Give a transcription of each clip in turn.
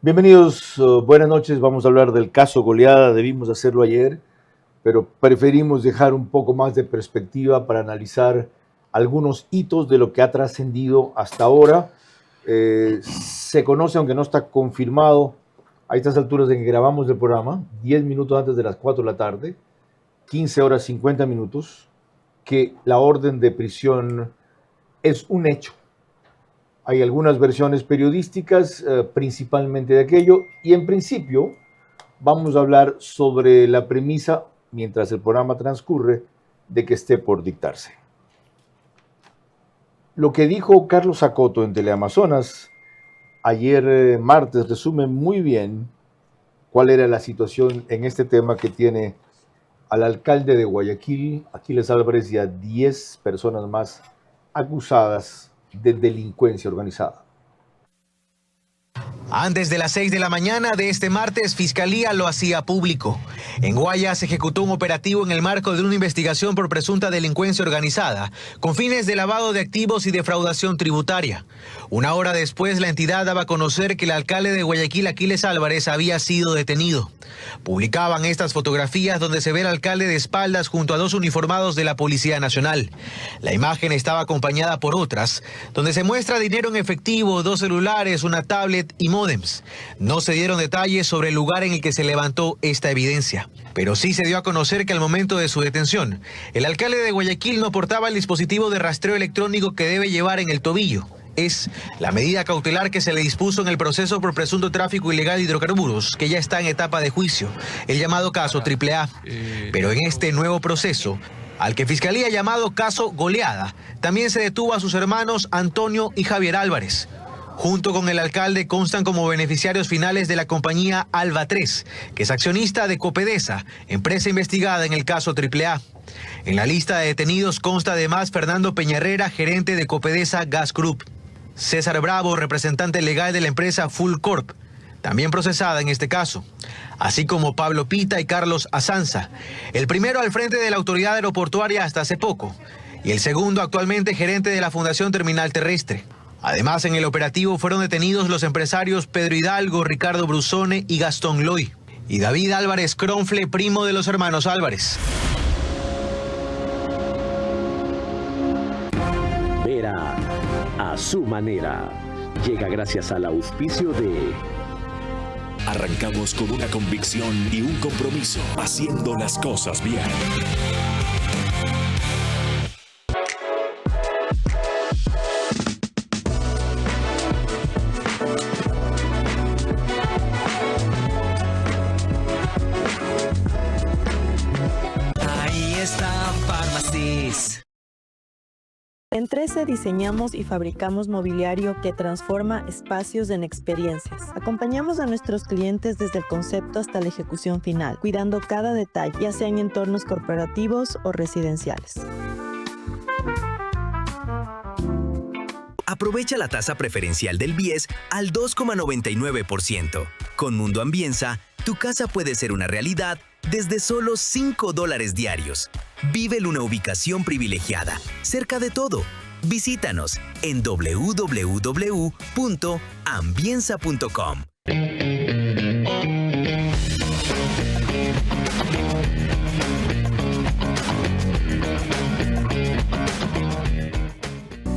Bienvenidos, buenas noches. Vamos a hablar del caso Goleada. Debimos hacerlo ayer, pero preferimos dejar un poco más de perspectiva para analizar algunos hitos de lo que ha trascendido hasta ahora. Se conoce, aunque no está confirmado, a estas alturas en que grabamos el programa, 10 minutos antes de las 4 de la tarde, 15 horas 50 minutos, que la orden de prisión es un hecho. Hay algunas versiones periodísticas, principalmente de aquello, y en principio vamos a hablar sobre la premisa, mientras el programa transcurre, de que esté por dictarse. Lo que dijo Carlos Acoto en Teleamazonas ayer martes resume muy bien cuál era la situación en este tema que tiene al alcalde de Guayaquil, Aquiles Álvarez, y a 10 personas más acusadas de delincuencia organizada. Antes de las 6 de la mañana de este martes, Fiscalía lo hacía público. En Guayas se ejecutó un operativo en el marco de una investigación por presunta delincuencia organizada, con fines de lavado de activos y defraudación tributaria. Una hora después, la entidad daba a conocer que el alcalde de Guayaquil, Aquiles Álvarez, había sido detenido. Publicaban estas fotografías donde se ve al alcalde de espaldas junto a dos uniformados de la Policía Nacional. La imagen estaba acompañada por otras, donde se muestra dinero en efectivo, 2 celulares, una tablet y módems. No se dieron detalles sobre el lugar en el que se levantó esta evidencia, pero sí se dio a conocer que al momento de su detención, el alcalde de Guayaquil no portaba el dispositivo de rastreo electrónico que debe llevar en el tobillo. Es la medida cautelar que se le dispuso en el proceso por presunto tráfico ilegal de hidrocarburos, que ya está en etapa de juicio, el llamado caso AAA. Pero en este nuevo proceso, al que Fiscalía ha llamado caso Goleada, también se detuvo a sus hermanos Antonio y Javier Álvarez. Junto con el alcalde constan como beneficiarios finales de la compañía Alba 3, que es accionista de Copedesa, empresa investigada en el caso AAA. En la lista de detenidos consta además Fernando Peñarrera, gerente de Copedesa Gas Group. César Bravo, representante legal de la empresa Full Corp, también procesada en este caso, así como Pablo Pita y Carlos Azanza, el primero al frente de la autoridad aeroportuaria hasta hace poco, y el segundo actualmente gerente de la Fundación Terminal Terrestre. Además, en el operativo fueron detenidos los empresarios Pedro Hidalgo, Ricardo Brusone y Gastón Loy, y David Álvarez Cronfle, primo de los hermanos Álvarez. Vera a su manera. Llega gracias al auspicio de... Arrancamos con una convicción y un compromiso, haciendo las cosas bien. Ahí están Farmacis. En 13 diseñamos y fabricamos mobiliario que transforma espacios en experiencias. Acompañamos a nuestros clientes desde el concepto hasta la ejecución final, cuidando cada detalle, ya sea en entornos corporativos o residenciales. Aprovecha la tasa preferencial del BIES al 2,99%. Con Mundo Ambienza, tu casa puede ser una realidad desde solo $5 diarios. Vive en una ubicación privilegiada, cerca de todo. Visítanos en www.ambienza.com.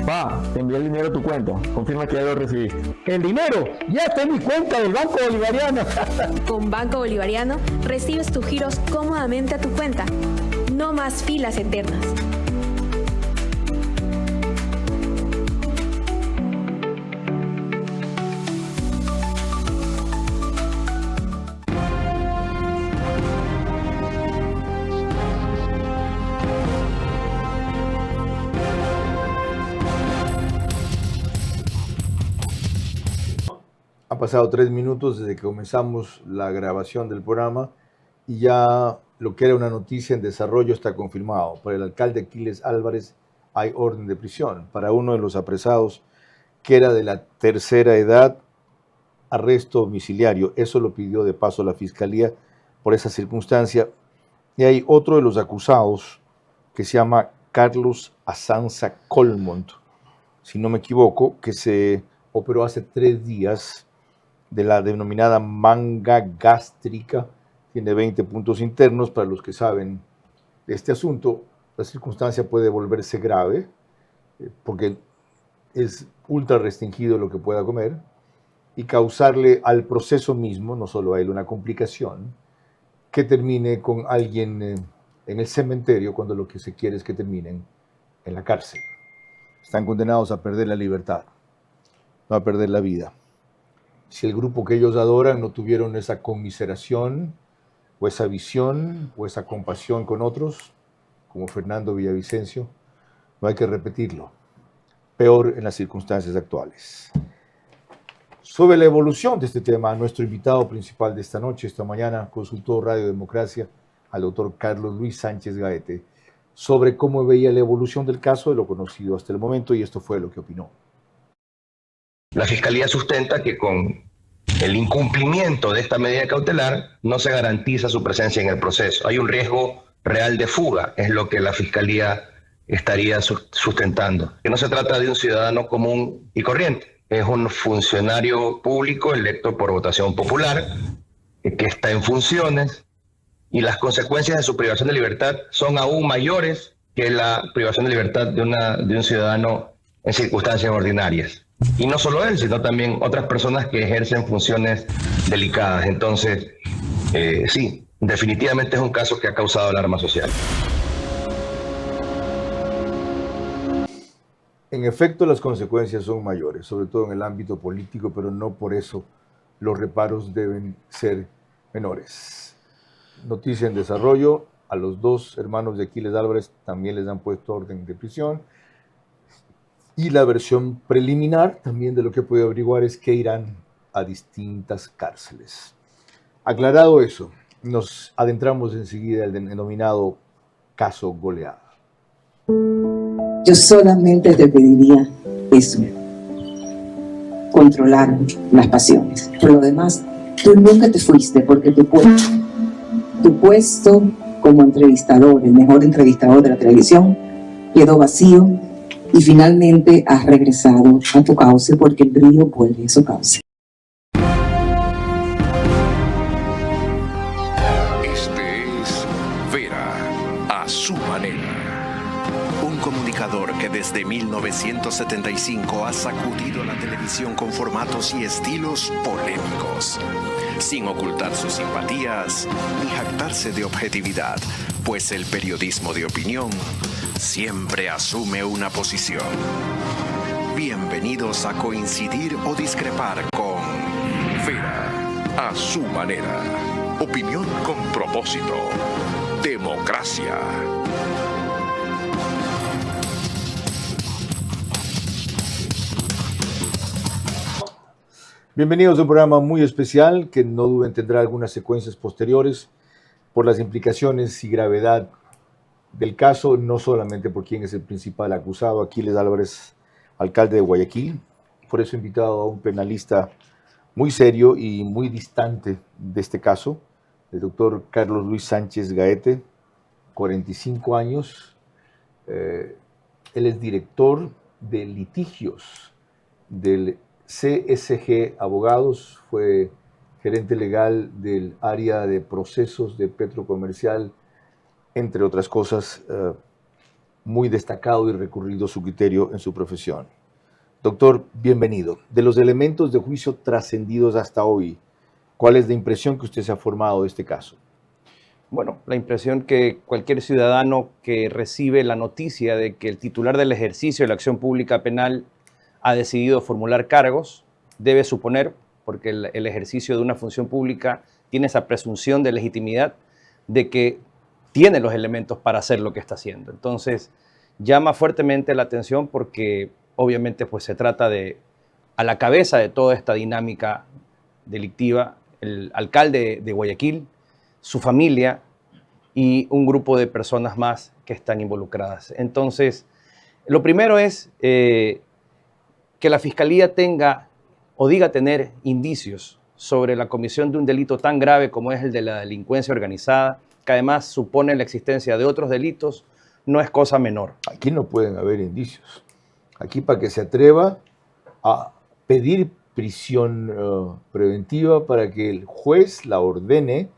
Pa, te envié el dinero a tu cuenta. Confirma que ya lo recibiste. ¡El dinero! ¡Ya está en mi cuenta del Banco Bolivariano! Con Banco Bolivariano recibes tus giros cómodamente a tu cuenta. No más filas eternas. Ha pasado 3 minutos desde que comenzamos la grabación del programa y ya lo que era una noticia en desarrollo está confirmado. Para el alcalde Aquiles Álvarez hay orden de prisión. Para uno de los apresados, que era de la tercera edad, arresto domiciliario. Eso lo pidió de paso la Fiscalía por esa circunstancia. Y hay otro de los acusados que se llama Carlos Azanza Colmont, si no me equivoco, que se operó hace 3 días de la denominada manga gástrica, tiene 20 puntos internos. Para los que saben de este asunto, la circunstancia puede volverse grave porque es ultra restringido lo que pueda comer y causarle al proceso mismo, no solo a él, una complicación que termine con alguien en el cementerio cuando lo que se quiere es que terminen en la cárcel. Están condenados a perder la libertad, no a perder la vida. Si el grupo que ellos adoran no tuvieron esa conmiseración o esa visión o esa compasión con otros, como Fernando Villavicencio, no hay que repetirlo. Peor en las circunstancias actuales. Sobre la evolución de este tema, nuestro invitado principal de esta noche, esta mañana, consultó Radio Democracia al doctor Carlos Luis Sánchez Gaete sobre cómo veía la evolución del caso de lo conocido hasta el momento, y esto fue lo que opinó. La Fiscalía sustenta que con el incumplimiento de esta medida cautelar no se garantiza su presencia en el proceso. Hay un riesgo real de fuga, es lo que la Fiscalía estaría sustentando. Que no se trata de un ciudadano común y corriente, es un funcionario público electo por votación popular, que está en funciones, y las consecuencias de su privación de libertad son aún mayores que la privación de libertad de un ciudadano en circunstancias ordinarias. Y no solo él, sino también otras personas que ejercen funciones delicadas. Entonces, sí, definitivamente es un caso que ha causado alarma social. En efecto, las consecuencias son mayores, sobre todo en el ámbito político, pero no por eso los reparos deben ser menores. Noticia en desarrollo: a los dos hermanos de Aquiles Álvarez también les han puesto orden de prisión. Y la versión preliminar también de lo que he podido averiguar es que irán a distintas cárceles. Aclarado eso, nos adentramos enseguida al denominado caso Goleada. Yo solamente te pediría eso, controlar las pasiones. Por lo demás, tú nunca te fuiste porque tu puesto como entrevistador, el mejor entrevistador de la televisión, quedó vacío y finalmente has regresado a tu cauce porque el río vuelve a su cauce. Este es Vera a su manera. Un comunicador que desde 1975 ha sacudido la televisión con formatos y estilos polémicos, sin ocultar sus simpatías ni jactarse de objetividad, pues el periodismo de opinión siempre asume una posición. Bienvenidos a coincidir o discrepar con Vera a su manera. Opinión con propósito. Democracia. Bienvenidos a un programa muy especial que no duden tendrá algunas secuencias posteriores por las implicaciones y gravedad del caso, no solamente por quién es el principal acusado, Aquiles Álvarez, alcalde de Guayaquil. Por eso he invitado a un penalista muy serio y muy distante de este caso, el doctor Carlos Luis Sánchez Gaete, 45 años. Él es director de litigios del CSG Abogados, fue gerente legal del área de procesos de Petrocomercial, entre otras cosas. Muy destacado y recurrido su criterio en su profesión. Doctor, bienvenido. De los elementos de juicio trascendidos hasta hoy, ¿cuál es la impresión que usted se ha formado de este caso? Bueno, la impresión que cualquier ciudadano que recibe la noticia de que el titular del ejercicio de la acción pública penal ha decidido formular cargos, debe suponer, porque el ejercicio de una función pública tiene esa presunción de legitimidad, de que tiene los elementos para hacer lo que está haciendo. Entonces, llama fuertemente la atención porque obviamente pues se trata de, a la cabeza de toda esta dinámica delictiva, el alcalde de Guayaquil, su familia y un grupo de personas más que están involucradas. Entonces, lo primero es que la Fiscalía tenga o diga tener indicios sobre la comisión de un delito tan grave como es el de la delincuencia organizada, que además supone la existencia de otros delitos, no es cosa menor. Aquí no pueden haber indicios. Aquí, para que se atreva a pedir prisión preventiva para que el juez la ordene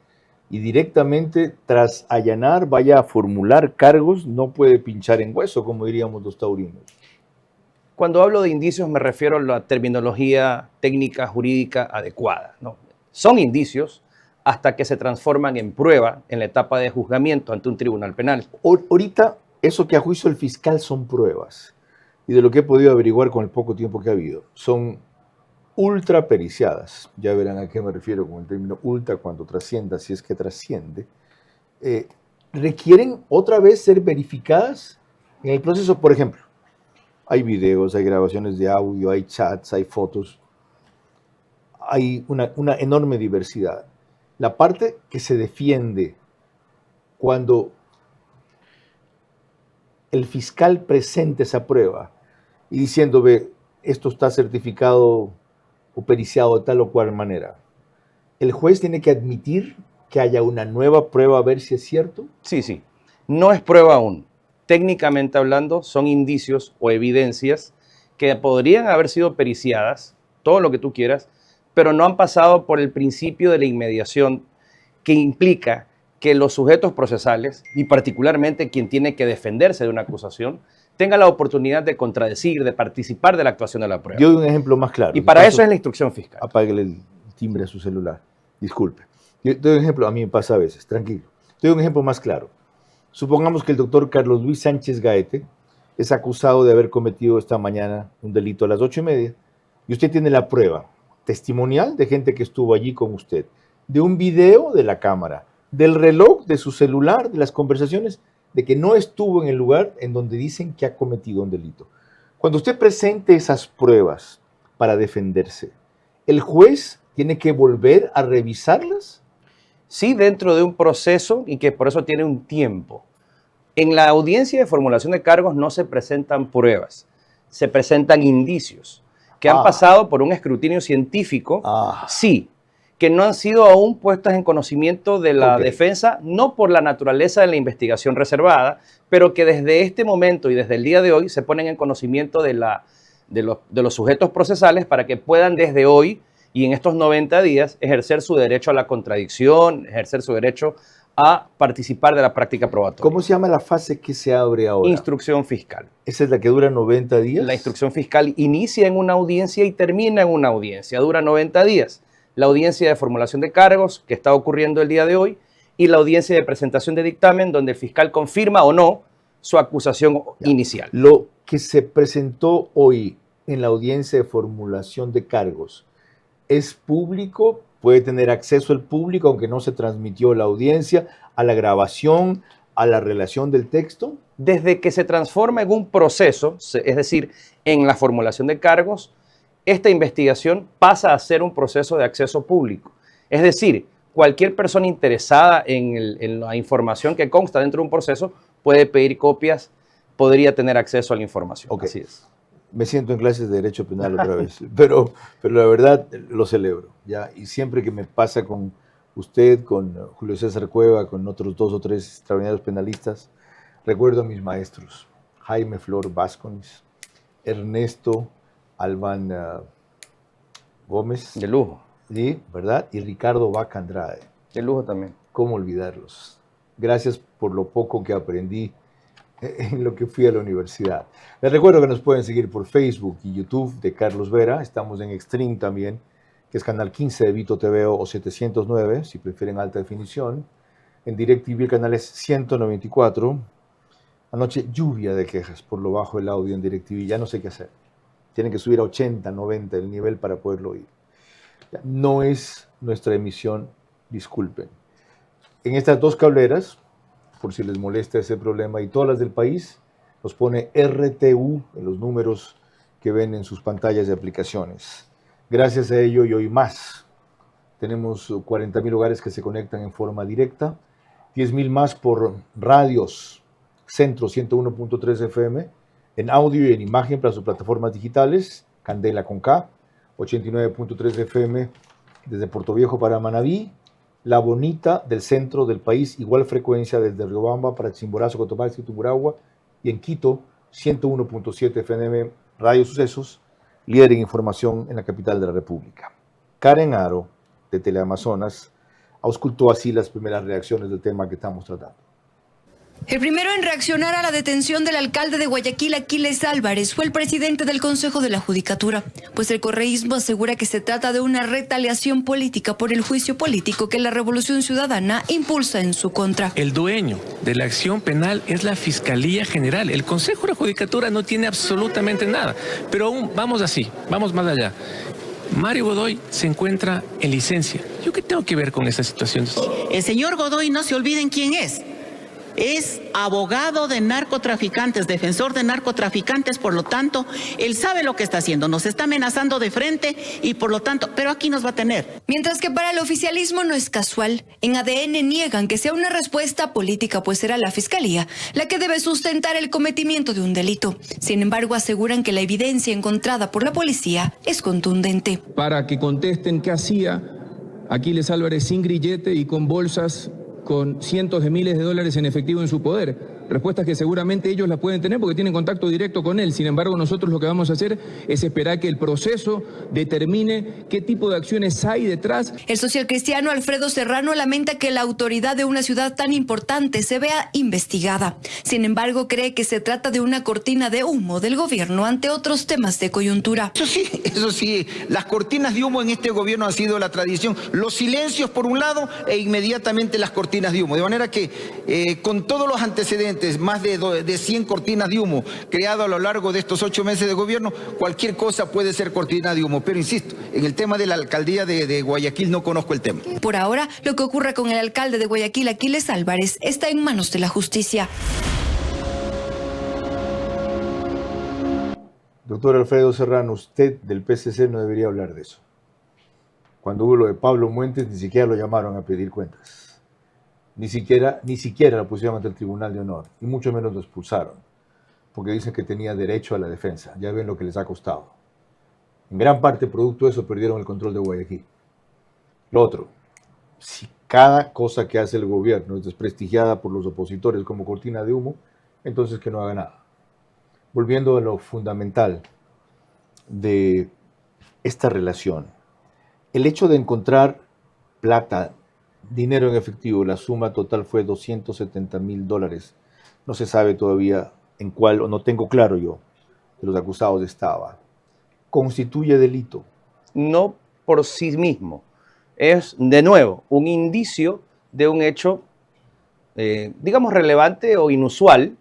y directamente tras allanar vaya a formular cargos, no puede pinchar en hueso, como diríamos los taurinos. Cuando hablo de indicios me refiero a la terminología técnica jurídica adecuada, ¿no? Son indicios hasta que se transforman en prueba en la etapa de juzgamiento ante un tribunal penal. Ahorita, eso que a juicio del fiscal son pruebas, y de lo que he podido averiguar con el poco tiempo que ha habido, son ultra periciadas. Ya verán a qué me refiero con el término ultra cuando trascienda, si es que trasciende. Requieren otra vez ser verificadas en el proceso. Por ejemplo, hay videos, hay grabaciones de audio, hay chats, hay fotos, hay una enorme diversidad. La parte que se defiende cuando el fiscal presenta esa prueba y diciendo, ve, esto está certificado o periciado de tal o cual manera, ¿el juez tiene que admitir que haya una nueva prueba a ver si es cierto? Sí. No es prueba aún. Técnicamente hablando, son indicios o evidencias que podrían haber sido periciadas, todo lo que tú quieras, pero no han pasado por el principio de la inmediación que implica que los sujetos procesales, y particularmente quien tiene que defenderse de una acusación, tenga la oportunidad de contradecir, de participar de la actuación de la prueba. Yo doy un ejemplo más claro. Y para eso es la instrucción fiscal. Apáguele el timbre a su celular. Disculpe. Yo doy un ejemplo, a mí me pasa a veces, tranquilo. Doy un ejemplo más claro. Supongamos que el doctor Carlos Luis Sánchez Gaete es acusado de haber cometido esta mañana un delito a las 8:30 y usted tiene la prueba testimonial de gente que estuvo allí con usted, de un video de la cámara, del reloj de su celular, de las conversaciones, de que no estuvo en el lugar en donde dicen que ha cometido un delito. Cuando usted presente esas pruebas para defenderse, ¿el juez tiene que volver a revisarlas? Sí, dentro de un proceso y que por eso tiene un tiempo. En la audiencia de formulación de cargos no se presentan pruebas, se presentan indicios que han pasado por un escrutinio científico, sí, que no han sido aún puestas en conocimiento de la defensa, no por la naturaleza de la investigación reservada, pero que desde este momento y desde el día de hoy se ponen en conocimiento de los sujetos procesales para que puedan desde hoy y en estos 90 días ejercer su derecho a la contradicción, ejercer su derecho a participar de la práctica probatoria. ¿Cómo se llama la fase que se abre ahora? Instrucción fiscal. ¿Esa es la que dura 90 días? La instrucción fiscal inicia en una audiencia y termina en una audiencia. Dura 90 días. La audiencia de formulación de cargos, que está ocurriendo el día de hoy, y la audiencia de presentación de dictamen, donde el fiscal confirma o no su acusación inicial. Lo que se presentó hoy en la audiencia de formulación de cargos, ¿es público? ¿Puede tener acceso el público, aunque no se transmitió la audiencia, a la grabación, a la relación del texto? Desde que se transforma en un proceso, es decir, en la formulación de cargos, esta investigación pasa a ser un proceso de acceso público. Es decir, cualquier persona interesada en la información que consta dentro de un proceso puede pedir copias, podría tener acceso a la información. Okay. Así es. Me siento en clases de Derecho Penal otra vez, pero la verdad lo celebro, ¿ya? Y siempre que me pasa con usted, con Julio César Cueva, con otros 2 o 3 extraordinarios penalistas, recuerdo a mis maestros, Jaime Flor Vázquez, Ernesto Albán Gómez. De lujo. Sí, ¿verdad? Y Ricardo Vaca Andrade. De lujo también. ¿Cómo olvidarlos? Gracias por lo poco que aprendí en lo que fui a la universidad. Les recuerdo que nos pueden seguir por Facebook y YouTube de Carlos Vera. Estamos en Extreme también, que es canal 15 de Vito TV o 709, si prefieren alta definición. En DirecTV el canal es 194. Anoche lluvia de quejas por lo bajo del audio en DirecTV. Ya no sé qué hacer. Tienen que subir a 80, 90 el nivel para poderlo oír. No es nuestra emisión, disculpen. En estas 2 cableras, por si les molesta ese problema, y todas las del país, nos pone RTU en los números que ven en sus pantallas de aplicaciones. Gracias a ello y hoy más. Tenemos 40,000 hogares que se conectan en forma directa, 10,000 más por radios, Centro 101.3 FM, en audio y en imagen para sus plataformas digitales, Candela con K, 89.3 FM desde Puerto Viejo para Manabí, La Bonita del centro del país, igual frecuencia desde Riobamba para Chimborazo, Cotopaxi, Tungurahua, y en Quito, 101.7 FM Radio Sucesos, líder en información en la capital de la República. Karen Aro, de Teleamazonas, auscultó así las primeras reacciones del tema que estamos tratando. El primero en reaccionar a la detención del alcalde de Guayaquil, Aquiles Álvarez, fue el presidente del Consejo de la Judicatura, pues el correísmo asegura que se trata de una retaliación política por el juicio político que la Revolución Ciudadana impulsa en su contra. El dueño de la acción penal es la Fiscalía General. El Consejo de la Judicatura no tiene absolutamente nada, pero aún vamos más allá. Mario Godoy se encuentra en licencia. ¿Yo qué tengo que ver con esta situación? El señor Godoy, no se olviden quién es. Es abogado de narcotraficantes, defensor de narcotraficantes, por lo tanto, él sabe lo que está haciendo, nos está amenazando de frente y por lo tanto, pero aquí nos va a tener. Mientras que para el oficialismo no es casual, en ADN niegan que sea una respuesta política, pues será la Fiscalía la que debe sustentar el cometimiento de un delito. Sin embargo, aseguran que la evidencia encontrada por la policía es contundente. Para que contesten qué hacía Aquiles Álvarez sin grillete y con bolsas con cientos de miles de dólares en efectivo en su poder. Respuestas que seguramente ellos las pueden tener porque tienen contacto directo con él. Sin embargo, nosotros lo que vamos a hacer es esperar que el proceso determine qué tipo de acciones hay detrás. El socialcristiano Alfredo Serrano lamenta que la autoridad de una ciudad tan importante se vea investigada. Sin embargo, cree que se trata de una cortina de humo del gobierno ante otros temas de coyuntura. Eso sí, las cortinas de humo en este gobierno ha sido la tradición. Los silencios por un lado e inmediatamente las cortinas de humo. De manera que con todos los antecedentes, más de 100 cortinas de humo creadas a lo largo de estos 8 meses de gobierno, cualquier cosa puede ser cortina de humo. Pero insisto, en el tema de la alcaldía de Guayaquil no conozco el tema. Por ahora, lo que ocurra con el alcalde de Guayaquil, Aquiles Álvarez, está en manos de la justicia. Doctor Alfredo Serrano, usted del PSC no debería hablar de eso. Cuando hubo lo de Pablo Muentes, ni siquiera lo llamaron a pedir cuentas. Ni siquiera lo pusieron ante el Tribunal de Honor, y mucho menos lo expulsaron, porque dicen que tenía derecho a la defensa. Ya ven lo que les ha costado. En gran parte, producto de eso, perdieron el control de Guayaquil. Lo otro, si cada cosa que hace el gobierno es desprestigiada por los opositores como cortina de humo, entonces que no haga nada. Volviendo a lo fundamental de esta relación, el hecho de encontrar plata, dinero en efectivo, la suma total fue $270,000. No se sabe todavía en cuál, o no tengo claro yo, de los acusados estaba. ¿Constituye delito? No por sí mismo. Es, de nuevo, un indicio de un hecho, digamos, relevante o inusual,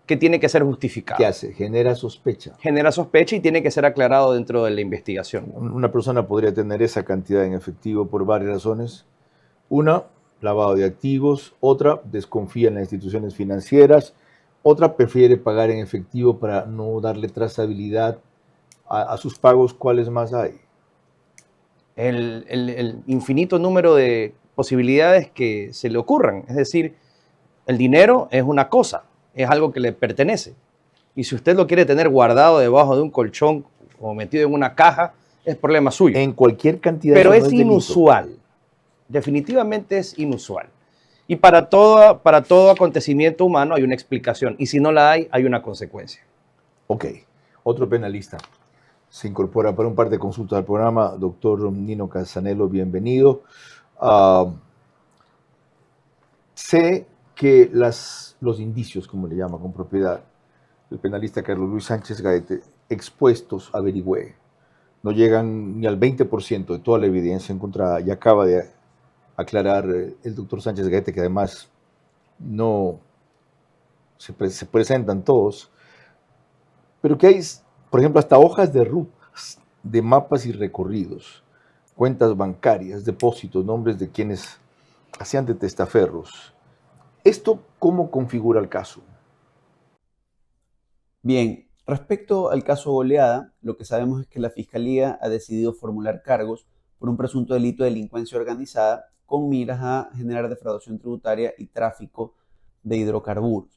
que tiene que ser justificado. ¿Qué hace? Genera sospecha. Genera sospecha y tiene que ser aclarado dentro de la investigación. Una persona podría tener esa cantidad en efectivo por varias razones. Una, lavado de activos. Otra, desconfía en las instituciones financieras. Otra, prefiere pagar en efectivo para no darle trazabilidad a sus pagos. ¿Cuáles más hay? El infinito número de posibilidades que se le ocurran. Es decir, el dinero es una cosa, es algo que le pertenece. Y si usted lo quiere tener guardado debajo de un colchón o metido en una caja, es problema suyo. En cualquier cantidad. Pero es inusual. Definitivamente es inusual. Y para todo acontecimiento humano hay una explicación. Y si no la hay, hay una consecuencia. Ok. Otro penalista se incorpora para un par de consultas al programa. Doctor Nino Casanello, bienvenido. Sé que los indicios, como le llama con propiedad el penalista Carlos Luis Sánchez Gaete, expuestos, averigüé, no llegan ni al 20% de toda la evidencia encontrada, y acaba de aclarar el doctor Sánchez Gaete que además no se presentan todos, pero que hay, por ejemplo, hasta hojas de rutas, de mapas y recorridos, cuentas bancarias, depósitos, nombres de quienes hacían de testaferros. ¿Esto cómo configura el caso? Bien, respecto al caso Goleada, lo que sabemos es que la Fiscalía ha decidido formular cargos por un presunto delito de delincuencia organizada con miras a generar defraudación tributaria y tráfico de hidrocarburos.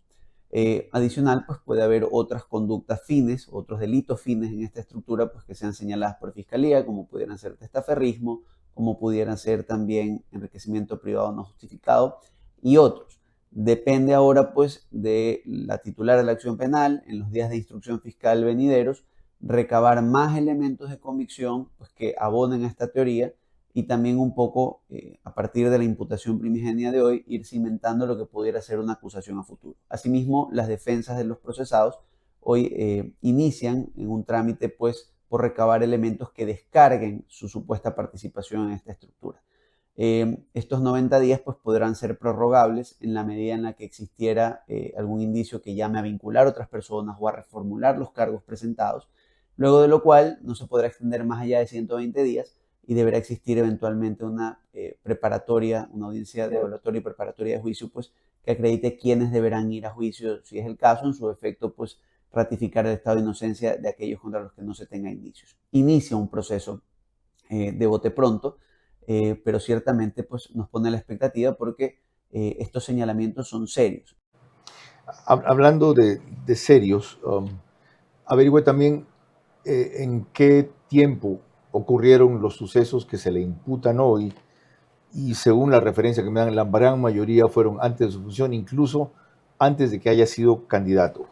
Adicional, pues puede haber otras conductas fines, otros delitos fines en esta estructura, pues que sean señaladas por Fiscalía, como pudieran ser testaferrismo, como pudieran ser también enriquecimiento privado no justificado y otros. Depende ahora, pues, de la titular de la acción penal, en los días de instrucción fiscal venideros, recabar más elementos de convicción pues, que abonen a esta teoría y también un poco, a partir de la imputación primigenia de hoy, ir cimentando lo que pudiera ser una acusación a futuro. Asimismo, las defensas de los procesados hoy inician en un trámite pues, por recabar elementos que descarguen su supuesta participación en esta estructura. Estos 90 días pues, podrán ser prorrogables en la medida en la que existiera algún indicio que llame a vincular a otras personas o a reformular los cargos presentados, luego de lo cual no se podrá extender más allá de 120 días y deberá existir eventualmente una preparatoria, una audiencia de evaluatoria y preparatoria de juicio pues, que acredite quiénes deberán ir a juicio, si es el caso, en su efecto pues, ratificar el estado de inocencia de aquellos contra los que no se tenga indicios. Inicia un proceso de bote pronto, pero ciertamente pues, nos pone la expectativa porque estos señalamientos son serios. Hablando de serios, averigüe también en qué tiempo ocurrieron los sucesos que se le imputan hoy y según la referencia que me dan, la gran mayoría fueron antes de su función, incluso antes de que haya sido candidato.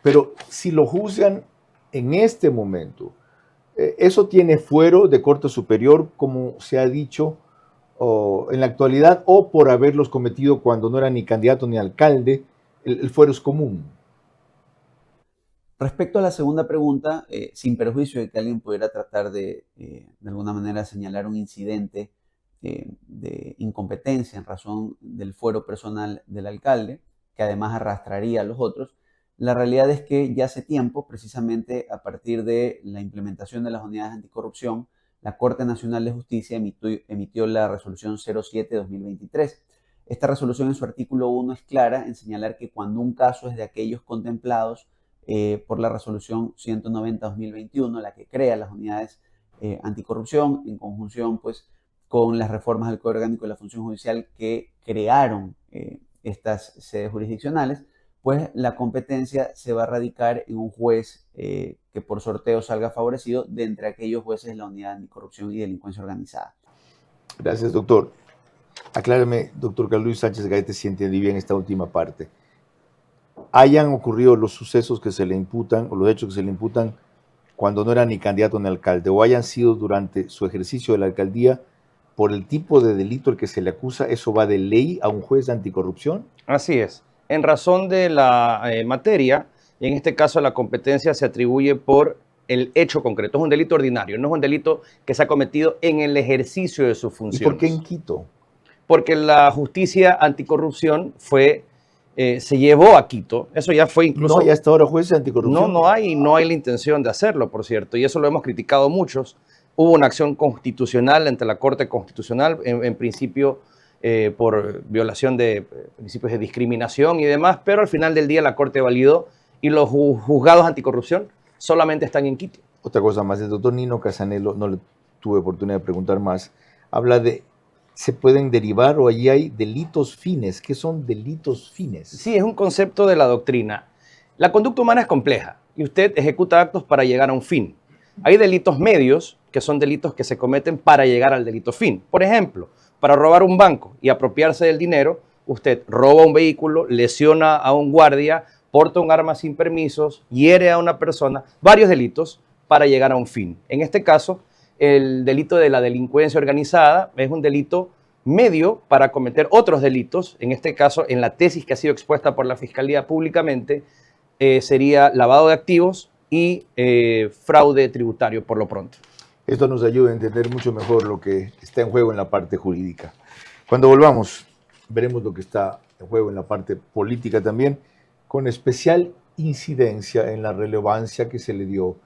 Pero si lo juzgan en este momento, ¿eso tiene fuero de corte superior, como se ha dicho en la actualidad, o por haberlos cometido cuando no era ni candidato ni alcalde, el fuero es común? Respecto a la segunda pregunta, sin perjuicio de que alguien pudiera tratar de alguna manera señalar un incidente de incompetencia en razón del fuero personal del alcalde, que además arrastraría a los otros, la realidad es que ya hace tiempo, precisamente a partir de la implementación de las unidades anticorrupción, la Corte Nacional de Justicia emitió la resolución 07-2023. Esta resolución en su artículo 1 es clara en señalar que cuando un caso es de aquellos contemplados por la resolución 190-2021, la que crea las unidades anticorrupción, en conjunción pues, con las reformas del Código Orgánico de la Función Judicial que crearon estas sedes jurisdiccionales, pues la competencia se va a radicar en un juez que por sorteo salga favorecido de entre aquellos jueces de la unidad anticorrupción y delincuencia organizada. Gracias, doctor. Aclárame, doctor Carlos Luis Sánchez Gaete, si entendí bien esta última parte. Hayan ocurrido los sucesos que se le imputan, o los hechos que se le imputan, cuando no era ni candidato ni alcalde, o hayan sido durante su ejercicio de la alcaldía, por el tipo de delito al que se le acusa, ¿eso va de ley a un juez de anticorrupción? Así es. En razón de la materia, y en este caso la competencia se atribuye por el hecho concreto. Es un delito ordinario, no es un delito que se ha cometido en el ejercicio de sus funciones. ¿Y por qué en Quito? Porque la justicia anticorrupción se llevó a Quito. Eso ya fue incluso... ¿No hay hasta ahora jueces de anticorrupción? No hay la intención de hacerlo, por cierto, y eso lo hemos criticado muchos. Hubo una acción constitucional ante la Corte Constitucional, en principio por violación de principios de discriminación y demás, pero al final del día la Corte validó y los juzgados anticorrupción solamente están en Quito. Otra cosa más, el doctor Nino Casanello, no le tuve oportunidad de preguntar más, habla de, ¿se pueden derivar o allí hay delitos fines? ¿Qué son delitos fines? Sí, es un concepto de la doctrina. La conducta humana es compleja y usted ejecuta actos para llegar a un fin. Hay delitos medios, que son delitos que se cometen para llegar al delito fin. Por ejemplo, para robar un banco y apropiarse del dinero, usted roba un vehículo, lesiona a un guardia, porta un arma sin permisos, hiere a una persona, varios delitos para llegar a un fin. En este caso, el delito de la delincuencia organizada es un delito medio para cometer otros delitos. En este caso, en la tesis que ha sido expuesta por la Fiscalía públicamente, sería lavado de activos y fraude tributario por lo pronto. Esto nos ayuda a entender mucho mejor lo que está en juego en la parte jurídica. Cuando volvamos, veremos lo que está en juego en la parte política también, con especial incidencia en la relevancia que se le dio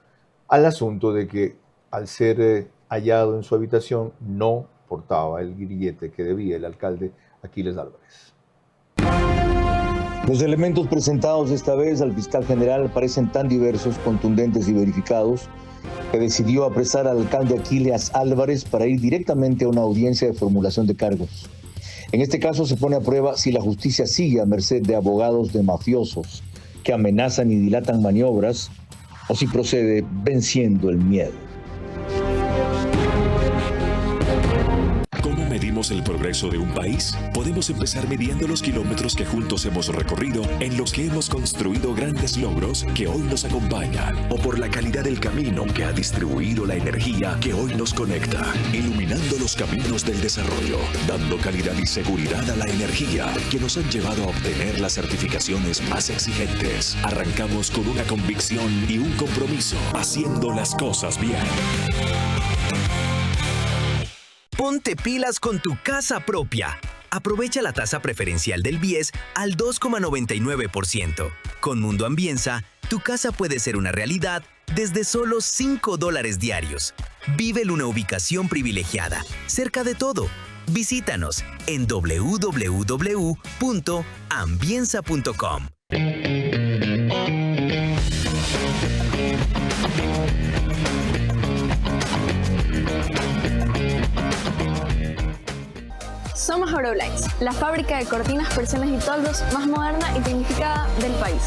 al asunto de que al ser hallado en su habitación no portaba el grillete que debía el alcalde Aquiles Álvarez. Los elementos presentados esta vez al fiscal general parecen tan diversos, contundentes y verificados que decidió apresar al alcalde Aquiles Álvarez para ir directamente a una audiencia de formulación de cargos. En este caso se pone a prueba si la justicia sigue a merced de abogados de mafiosos que amenazan y dilatan maniobras o si procede venciendo el miedo. ¿Cómo medimos medimos el progreso de un país? Podemos empezar midiendo los kilómetros que juntos hemos recorrido, en los que hemos construido grandes logros que hoy nos acompañan, o por la calidad del camino que ha distribuido la energía que hoy nos conecta, iluminando los caminos del desarrollo, dando calidad y seguridad a la energía que nos han llevado a obtener las certificaciones más exigentes. Arrancamos con una convicción y un compromiso, haciendo las cosas bien. Ponte pilas con tu casa propia. Aprovecha la tasa preferencial del BIES al 2,99%. Con Mundo Ambienza, tu casa puede ser una realidad desde solo $5 diarios. Vive en una ubicación privilegiada, cerca de todo. Visítanos en www.ambienza.com. Somos Euroblinds, la fábrica de cortinas, persianas y toldos más moderna y tecnificada del país.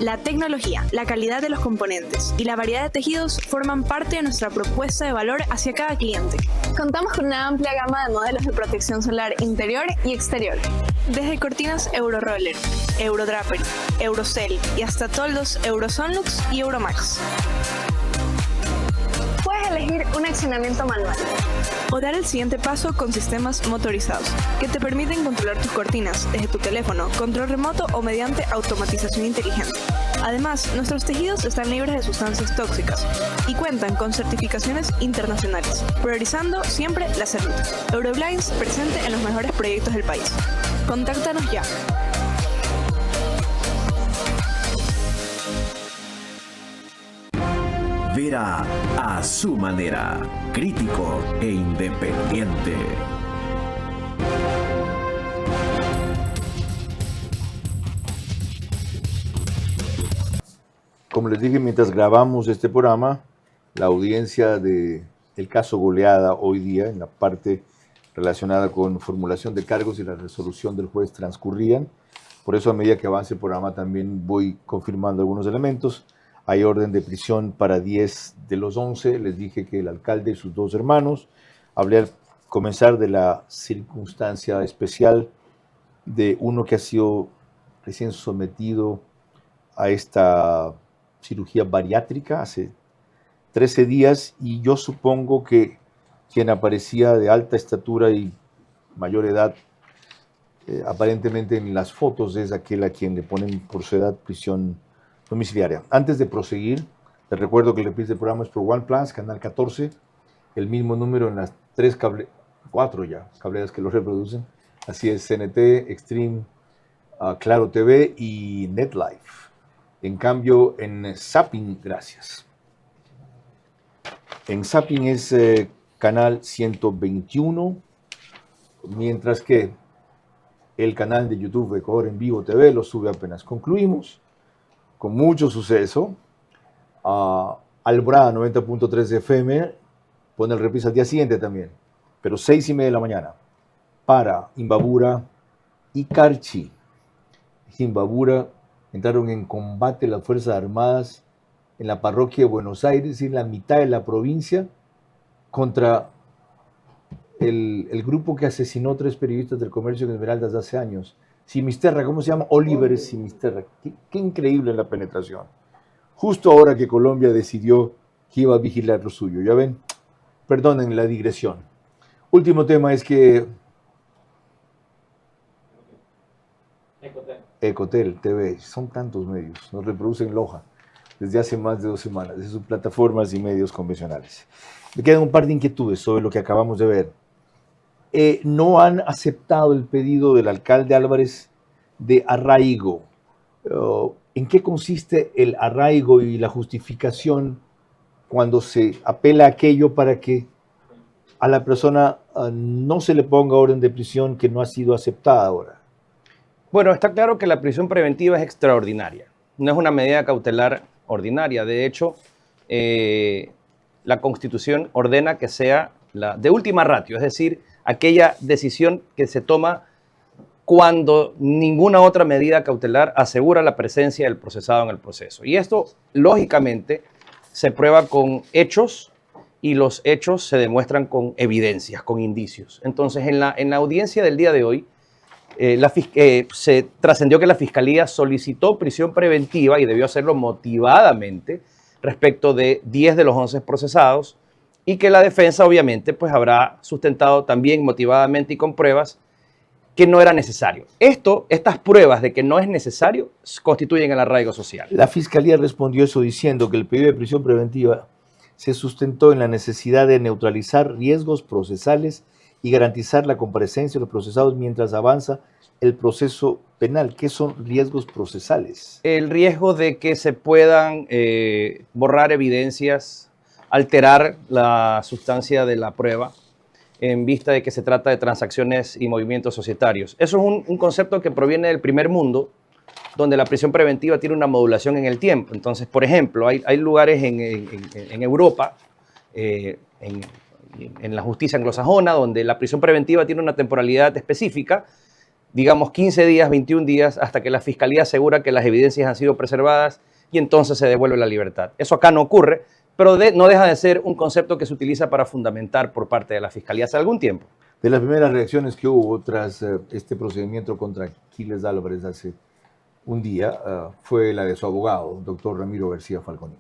La tecnología, la calidad de los componentes y la variedad de tejidos forman parte de nuestra propuesta de valor hacia cada cliente. Contamos con una amplia gama de modelos de protección solar interior y exterior. Desde cortinas Euroroller, Eurodrapery, Eurocell y hasta toldos Eurosonlux y Euromax. Puedes elegir un accionamiento manual o dar el siguiente paso con sistemas motorizados que te permiten controlar tus cortinas desde tu teléfono, control remoto o mediante automatización inteligente. Además, nuestros tejidos están libres de sustancias tóxicas y cuentan con certificaciones internacionales, priorizando siempre la salud. Euroblinds, presente en los mejores proyectos del país. Contáctanos ya. Vera a su manera, crítico e independiente. Como les dije mientras grabamos este programa, la audiencia del caso Goleada hoy día, en la parte relacionada con formulación de cargos y la resolución del juez, transcurrían. Por eso, a medida que avance el programa, también voy confirmando algunos elementos. Hay orden de prisión para 10 de los 11. Les dije que el alcalde y sus 2 hermanos. Hablé al comenzar de la circunstancia especial de uno que ha sido recién sometido a esta cirugía bariátrica hace 13 días, y yo supongo que quien aparecía de alta estatura y mayor edad, aparentemente en las fotos, es aquel a quien le ponen por su edad prisión domiciliaria. Antes de proseguir, les recuerdo que el reprise del programa es por OnePlus, canal 14, el mismo número en las 4 cableras que lo reproducen. Así es, CNT, Extreme, Claro TV y NetLife. En cambio, en Zapping, gracias. En Zapping es canal 121, mientras que el canal de YouTube Ecuador en Vivo TV lo sube apenas concluimos, con mucho suceso. Alborada 90.3 de FM pone el reprise al día siguiente también, pero 6:30 de la mañana, para Imbabura y Carchi. Imbabura entraron en combate las Fuerzas Armadas en la parroquia de Buenos Aires, en la mitad de la provincia, contra el grupo que asesinó 3 periodistas del Comercio en Esmeraldas hace años. Simisterra, ¿cómo se llama? Oliver Simisterra. Qué increíble la penetración. Justo ahora que Colombia decidió que iba a vigilar lo suyo. Ya ven, perdonen la digresión. Último tema es que Ecotel TV, son tantos medios, nos reproducen Loja desde hace más de 2 semanas, desde sus plataformas y medios convencionales. Me quedan un par de inquietudes sobre lo que acabamos de ver. No han aceptado el pedido del alcalde Álvarez de arraigo. ¿En qué consiste el arraigo y la justificación cuando se apela a aquello para que a la persona no se le ponga orden de prisión que no ha sido aceptada ahora? Bueno, está claro que la prisión preventiva es extraordinaria. No es una medida cautelar ordinaria. De hecho, la Constitución ordena que sea la de última ratio, es decir, aquella decisión que se toma cuando ninguna otra medida cautelar asegura la presencia del procesado en el proceso. Y esto, lógicamente, se prueba con hechos y los hechos se demuestran con evidencias, con indicios. Entonces, en la audiencia del día de hoy, se trascendió que la Fiscalía solicitó prisión preventiva y debió hacerlo motivadamente respecto de 10 de los 11 procesados y que la defensa obviamente pues habrá sustentado también motivadamente y con pruebas que no era necesario. Estas pruebas de que no es necesario constituyen el arraigo social. La Fiscalía respondió eso diciendo que el pedido de prisión preventiva se sustentó en la necesidad de neutralizar riesgos procesales y garantizar la comparecencia de los procesados mientras avanza el proceso penal. ¿Qué son riesgos procesales? El riesgo de que se puedan borrar evidencias, alterar la sustancia de la prueba en vista de que se trata de transacciones y movimientos societarios. Eso es un concepto que proviene del primer mundo, donde la prisión preventiva tiene una modulación en el tiempo. Entonces, por ejemplo, hay lugares en Europa, en la justicia anglosajona, donde la prisión preventiva tiene una temporalidad específica, digamos 15 días, 21 días, hasta que la Fiscalía asegura que las evidencias han sido preservadas y entonces se devuelve la libertad. Eso acá no ocurre, pero no deja de ser un concepto que se utiliza para fundamentar por parte de la Fiscalía hace algún tiempo. De las primeras reacciones que hubo tras este procedimiento contra Aquiles Álvarez hace un día, fue la de su abogado, doctor Ramiro García Falconi.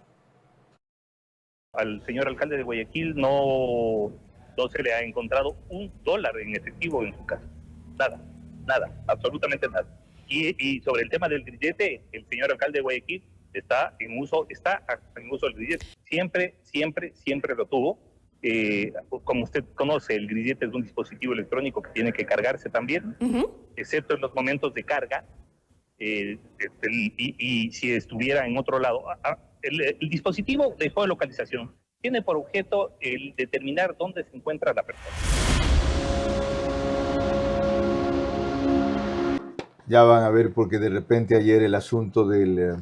Al señor alcalde de Guayaquil no se le ha encontrado $1 en efectivo en su casa. Nada, absolutamente nada. Y sobre el tema del grillete, el señor alcalde de Guayaquil está en uso del grillete. Siempre lo tuvo. Como usted conoce, el grillete es un dispositivo electrónico que tiene que cargarse también, excepto en los momentos de carga. Y si estuviera en otro lado. El dispositivo de geolocalización tiene por objeto el determinar dónde se encuentra la persona. Ya van a ver, porque de repente ayer el asunto del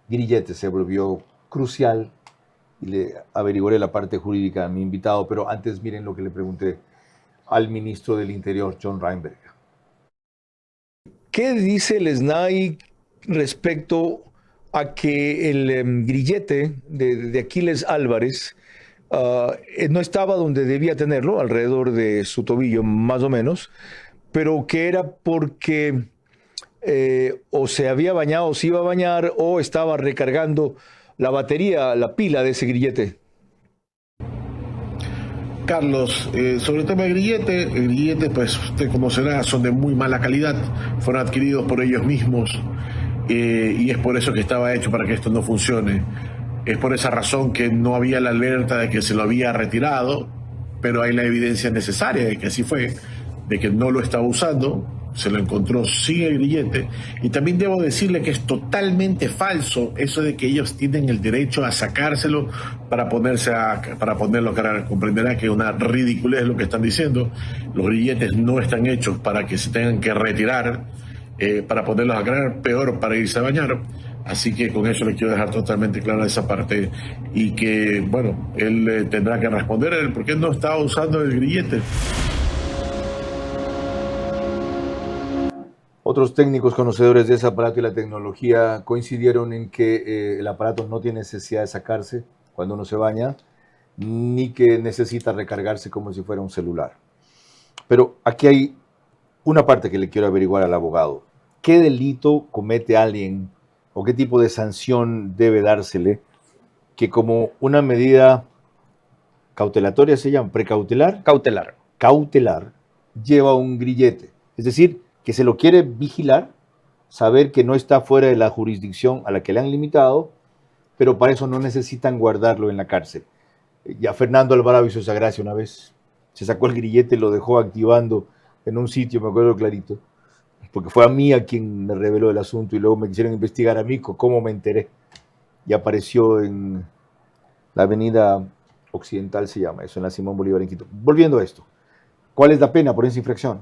grillete se volvió crucial y le averiguaré la parte jurídica a mi invitado, pero antes miren lo que le pregunté al ministro del Interior, John Reinberg. ¿Qué dice el SNAI respecto a que el grillete de Aquiles Álvarez no estaba donde debía tenerlo, alrededor de su tobillo más o menos, pero que era porque o se había bañado o se iba a bañar o estaba recargando la batería, la pila de ese grillete? Carlos, sobre el tema del grillete, el grillete, pues usted conocerá, son de muy mala calidad, fueron adquiridos por ellos mismos y es por eso que estaba hecho para que esto no funcione. Es por esa razón que no había la alerta de que se lo había retirado, pero hay la evidencia necesaria de que así fue, de que no lo estaba usando, se lo encontró sin el grillete. Y también debo decirle que es totalmente falso eso de que ellos tienen el derecho a sacárselo para ponerlo a cargar. Comprenderá que es una ridiculez lo que están diciendo. Los grilletes no están hechos para que se tengan que retirar, para ponerlos a cargar, peor para irse a bañar. Así que con eso le quiero dejar totalmente clara esa parte y que, bueno, él tendrá que responder por qué no estaba usando el grillete. Otros técnicos conocedores de ese aparato y la tecnología coincidieron en que el aparato no tiene necesidad de sacarse cuando uno se baña, ni que necesita recargarse como si fuera un celular. Pero aquí hay una parte que le quiero averiguar al abogado. ¿Qué delito comete alguien o qué tipo de sanción debe dársele que como una medida cautelatoria se llama? ¿Precautelar? Cautelar. Cautelar lleva un grillete. Es decir, que se lo quiere vigilar, saber que no está fuera de la jurisdicción a la que le han limitado, pero para eso no necesitan guardarlo en la cárcel. Ya Fernando Alvarado hizo esa gracia una vez, se sacó el grillete y lo dejó activando en un sitio, me acuerdo clarito, porque fue a mí a quien me reveló el asunto y luego me quisieron investigar a mí, cómo me enteré. Y apareció en la avenida Occidental, se llama eso, en la Simón Bolívar en Quito. Volviendo a esto, ¿cuál es la pena por esa infracción?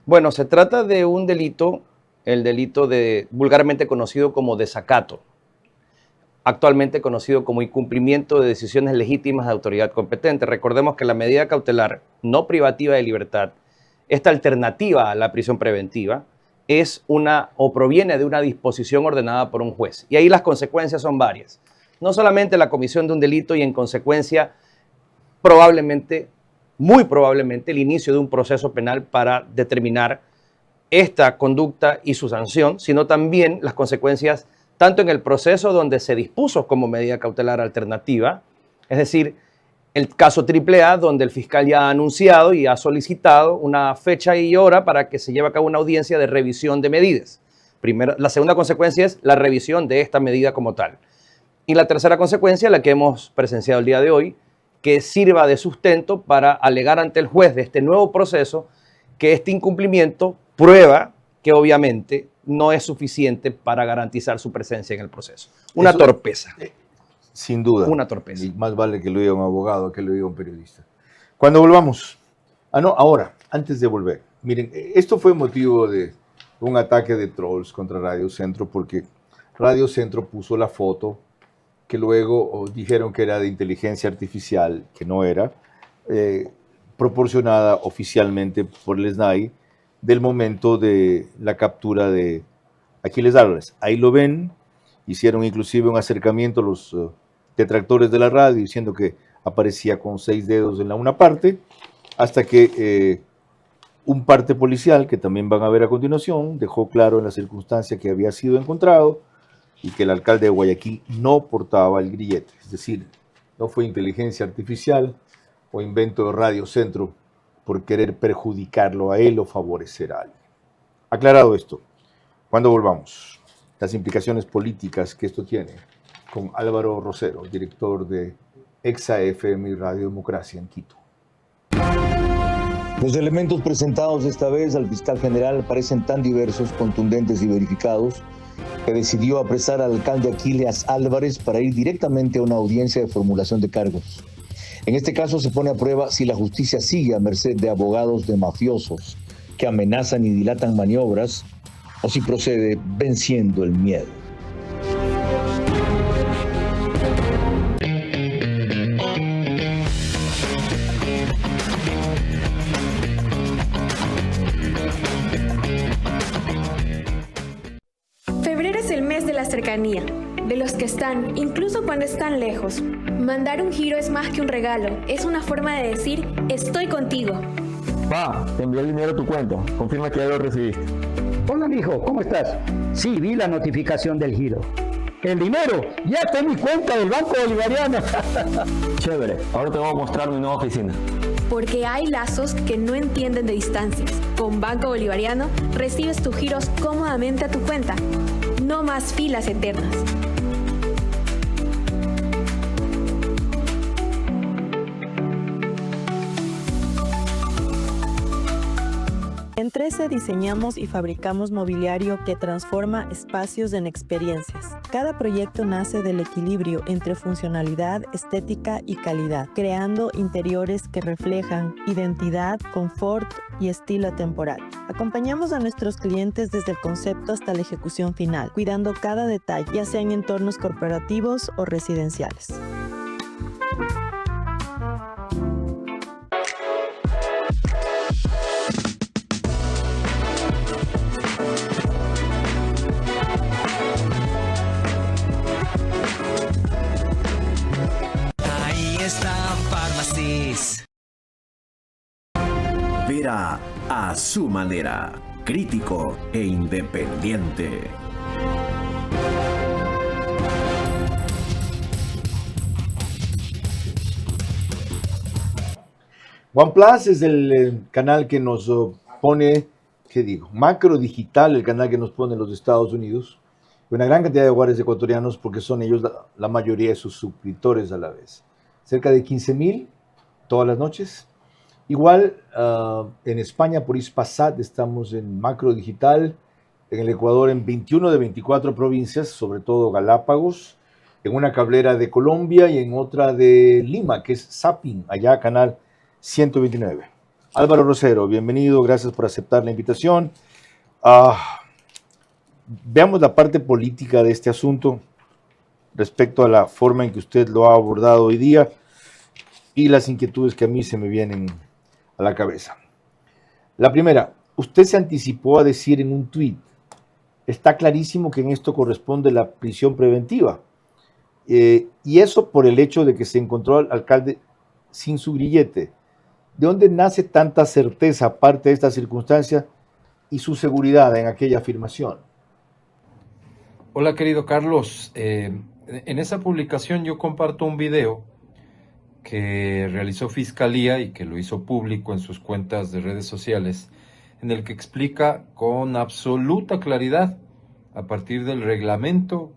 Bueno, se trata de un delito, el delito vulgarmente conocido como desacato, actualmente conocido como incumplimiento de decisiones legítimas de autoridad competente. Recordemos que la medida cautelar no privativa de libertad, esta alternativa a la prisión preventiva, es proviene de una disposición ordenada por un juez. Y ahí las consecuencias son varias. no solamente la comisión de un delito y en consecuencia probablemente, muy probablemente, el inicio de un proceso penal para determinar esta conducta y su sanción, sino también las consecuencias tanto en el proceso donde se dispuso como medida cautelar alternativa, es decir, el caso AAA, donde el fiscal ya ha anunciado y ha solicitado una fecha y hora para que se lleve a cabo una audiencia de revisión de medidas. Primero, la segunda consecuencia es la revisión de esta medida como tal. Y la tercera consecuencia, la que hemos presenciado el día de hoy, que sirva de sustento para alegar ante el juez de este nuevo proceso que este incumplimiento prueba que obviamente no es suficiente para garantizar su presencia en el proceso. Una torpeza. Sin duda. Una torpeza. Y más vale que lo diga un abogado que lo diga un periodista. Cuando volvamos. Ahora, antes de volver. Miren, esto fue motivo de un ataque de trolls contra Radio Centro porque Radio Centro puso la foto que luego dijeron que era de inteligencia artificial, que no era, proporcionada oficialmente por el SNAI del momento de la captura de Aquiles Álvarez. Ahí lo ven, hicieron inclusive un acercamiento a los detractores de la radio diciendo que aparecía con 6 dedos en una parte, hasta que un parte policial, que también van a ver a continuación, dejó claro en la circunstancia que había sido encontrado y que el alcalde de Guayaquil no portaba el grillete. Es decir, no fue inteligencia artificial o invento de Radio Centro por querer perjudicarlo a él o favorecer a alguien. Aclarado esto, cuando volvamos, las implicaciones políticas que esto tiene, con Álvaro Rosero, director de Exa FM y Radio Democracia en Quito. Los elementos presentados esta vez al fiscal general parecen tan diversos, contundentes y verificados que decidió apresar al alcalde Aquiles Álvarez para ir directamente a una audiencia de formulación de cargos. En este caso se pone a prueba si la justicia sigue a merced de abogados de mafiosos que amenazan y dilatan maniobras o si procede venciendo el miedo. Febrero es el mes de la cercanía, de los que están, incluso cuando están lejos. Mandar un giro es más que un regalo, es una forma de decir, estoy contigo. Pa, te envié el dinero a tu cuenta, confirma que ya lo recibiste. Hola, mijo, ¿cómo estás? Sí, vi la notificación del giro. El dinero ya está en mi cuenta del Banco Bolivariano. Chévere, ahora te voy a mostrar mi nueva oficina. Porque hay lazos que no entienden de distancias. Con Banco Bolivariano recibes tus giros cómodamente a tu cuenta. No más filas eternas. En 13 diseñamos y fabricamos mobiliario que transforma espacios en experiencias. Cada proyecto nace del equilibrio entre funcionalidad, estética y calidad, creando interiores que reflejan identidad, confort y estilo atemporal. Acompañamos a nuestros clientes desde el concepto hasta la ejecución final, cuidando cada detalle, ya sea en entornos corporativos o residenciales. Vera a su manera, crítico e independiente. OnePlus es el canal que nos pone, ¿qué digo? Macro Digital, el canal que nos pone los Estados Unidos. Una gran cantidad de hogares ecuatorianos porque son ellos la mayoría de sus suscriptores a la vez. Cerca de 15,000 todas las noches. Igual en España por Hispasat estamos en Macro Digital, en el Ecuador en 21 de 24 provincias, sobre todo Galápagos, en una cablera de Colombia y en otra de Lima, que es Zapping, allá canal 129. Álvaro Rosero, bienvenido, gracias por aceptar la invitación. Veamos la parte política de este asunto respecto a la forma en que usted lo ha abordado hoy día y las inquietudes que a mí se me vienen a la cabeza. La primera, usted se anticipó a decir en un tuit, está clarísimo que en esto corresponde la prisión preventiva. y eso por el hecho de que se encontró al alcalde sin su grillete. ¿De dónde nace tanta certeza, aparte de esta circunstancia, y su seguridad en aquella afirmación? Hola, querido Carlos. En esa publicación yo comparto un video que realizó Fiscalía y que lo hizo público en sus cuentas de redes sociales, en el que explica con absoluta claridad, a partir del reglamento,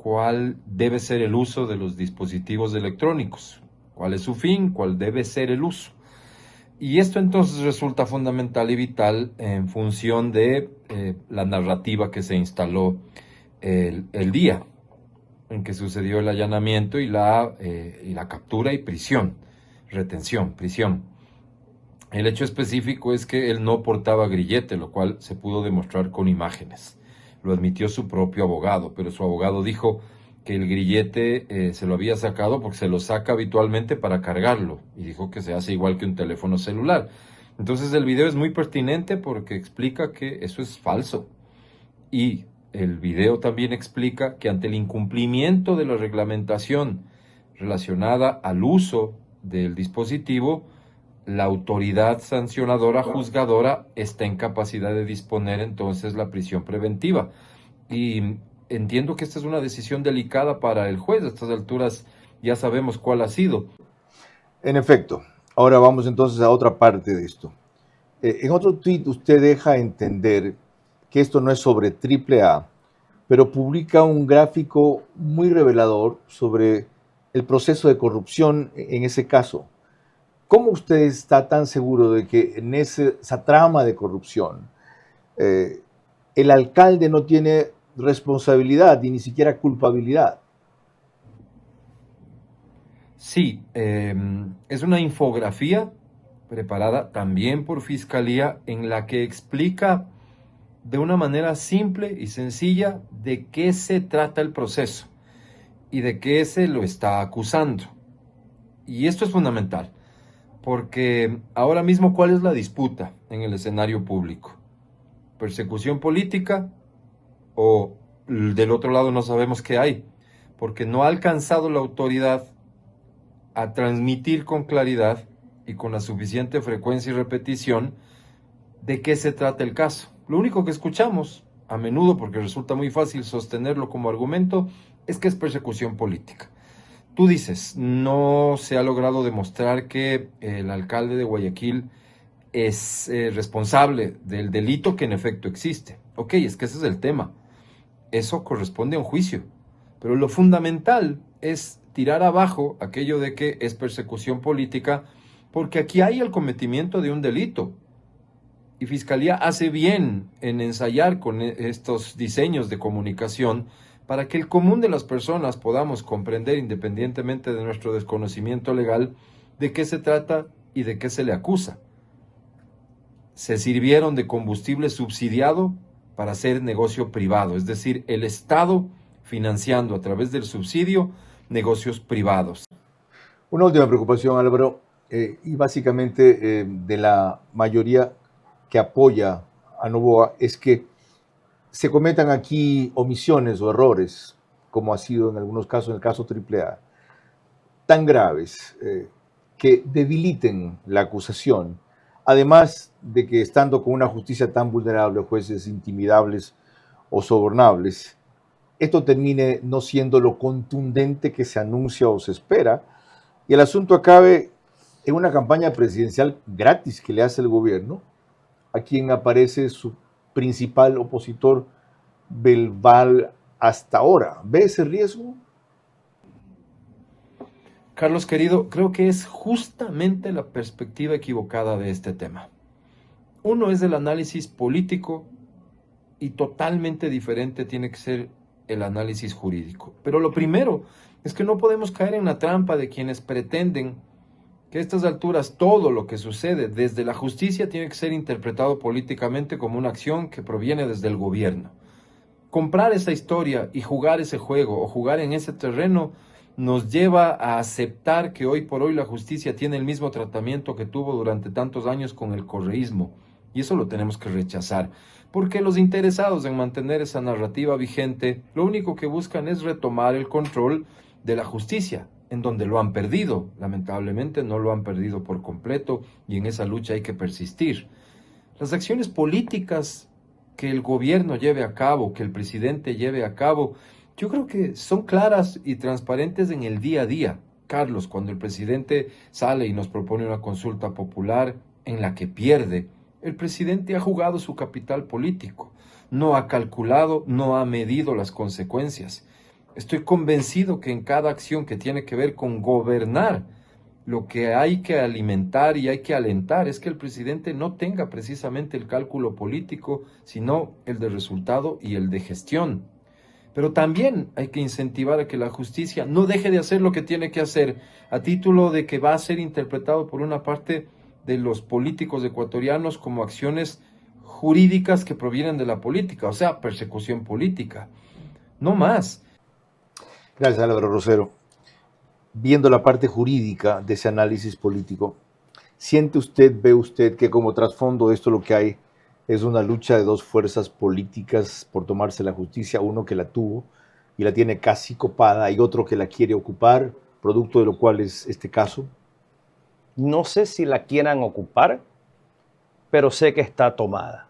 cuál debe ser el uso de los dispositivos electrónicos, cuál es su fin, cuál debe ser el uso. Y esto entonces resulta fundamental y vital en función de la narrativa que se instaló el día en que sucedió el allanamiento y la captura y prisión, retención, prisión. El hecho específico es que él no portaba grillete, lo cual se pudo demostrar con imágenes. Lo admitió su propio abogado, pero su abogado dijo que el grillete se lo había sacado porque se lo saca habitualmente para cargarlo, y dijo que se hace igual que un teléfono celular. Entonces el video es muy pertinente porque explica que eso es falso, y el video también explica que ante el incumplimiento de la reglamentación relacionada al uso del dispositivo, la autoridad sancionadora juzgadora está en capacidad de disponer entonces la prisión preventiva. Y entiendo que esta es una decisión delicada para el juez. A estas alturas ya sabemos cuál ha sido. En efecto. Ahora vamos entonces a otra parte de esto. En otro tuit usted deja entender que esto no es sobre AAA, pero publica un gráfico muy revelador sobre el proceso de corrupción en ese caso. ¿Cómo usted está tan seguro de que en esa trama de corrupción el alcalde no tiene responsabilidad y ni siquiera culpabilidad? Sí, es una infografía preparada también por Fiscalía en la que explica de una manera simple y sencilla de qué se trata el proceso y de qué se lo está acusando. Y esto es fundamental, porque ahora mismo, ¿cuál es la disputa en el escenario público? ¿Persecución política? O del otro lado no sabemos qué hay, porque no ha alcanzado la autoridad a transmitir con claridad y con la suficiente frecuencia y repetición de qué se trata el caso. Lo único que escuchamos a menudo, porque resulta muy fácil sostenerlo como argumento, es que es persecución política. Tú dices, no se ha logrado demostrar que el alcalde de Guayaquil es responsable del delito que en efecto existe. Ok, es que ese es el tema. Eso corresponde a un juicio. Pero lo fundamental es tirar abajo aquello de que es persecución política, porque aquí hay el cometimiento de un delito. Y Fiscalía hace bien en ensayar con estos diseños de comunicación para que el común de las personas podamos comprender, independientemente de nuestro desconocimiento legal, de qué se trata y de qué se le acusa. Se sirvieron de combustible subsidiado para hacer negocio privado, es decir, el Estado financiando a través del subsidio negocios privados. Una última preocupación, Álvaro, y básicamente de la mayoría que apoya a Noboa, es que se cometan aquí omisiones o errores, como ha sido en algunos casos, en el caso AAA, tan graves que debiliten la acusación, además de que estando con una justicia tan vulnerable, jueces intimidables o sobornables, esto termine no siendo lo contundente que se anuncia o se espera, y el asunto acabe en una campaña presidencial gratis que le hace el gobierno, a quien aparece su principal opositor verbal hasta ahora. ¿Ve ese riesgo? Carlos, querido, creo que es justamente la perspectiva equivocada de este tema. Uno es el análisis político y totalmente diferente tiene que ser el análisis jurídico. Pero lo primero es que no podemos caer en la trampa de quienes pretenden que a estas alturas todo lo que sucede desde la justicia tiene que ser interpretado políticamente como una acción que proviene desde el gobierno. Comprar esa historia y jugar ese juego o jugar en ese terreno nos lleva a aceptar que hoy por hoy la justicia tiene el mismo tratamiento que tuvo durante tantos años con el correísmo. Y eso lo tenemos que rechazar, porque los interesados en mantener esa narrativa vigente, lo único que buscan es retomar el control de la justicia, en donde lo han perdido. Lamentablemente no lo han perdido por completo y en esa lucha hay que persistir. Las acciones políticas que el gobierno lleve a cabo, que el presidente lleve a cabo, yo creo que son claras y transparentes en el día a día. Carlos, cuando el presidente sale y nos propone una consulta popular en la que pierde, el presidente ha jugado su capital político, no ha calculado, no ha medido las consecuencias. Estoy convencido que en cada acción que tiene que ver con gobernar, lo que hay que alimentar y hay que alentar es que el presidente no tenga precisamente el cálculo político, sino el de resultado y el de gestión. Pero también hay que incentivar a que la justicia no deje de hacer lo que tiene que hacer a título de que va a ser interpretado por una parte de los políticos ecuatorianos como acciones jurídicas que provienen de la política, o sea, persecución política. No más. Gracias, Álvaro Rosero. Viendo la parte jurídica de ese análisis político, ve usted que como trasfondo de esto lo que hay es una lucha de dos fuerzas políticas por tomarse la justicia, uno que la tuvo y la tiene casi copada y otro que la quiere ocupar, producto de lo cual es este caso? No sé si la quieran ocupar, pero sé que está tomada.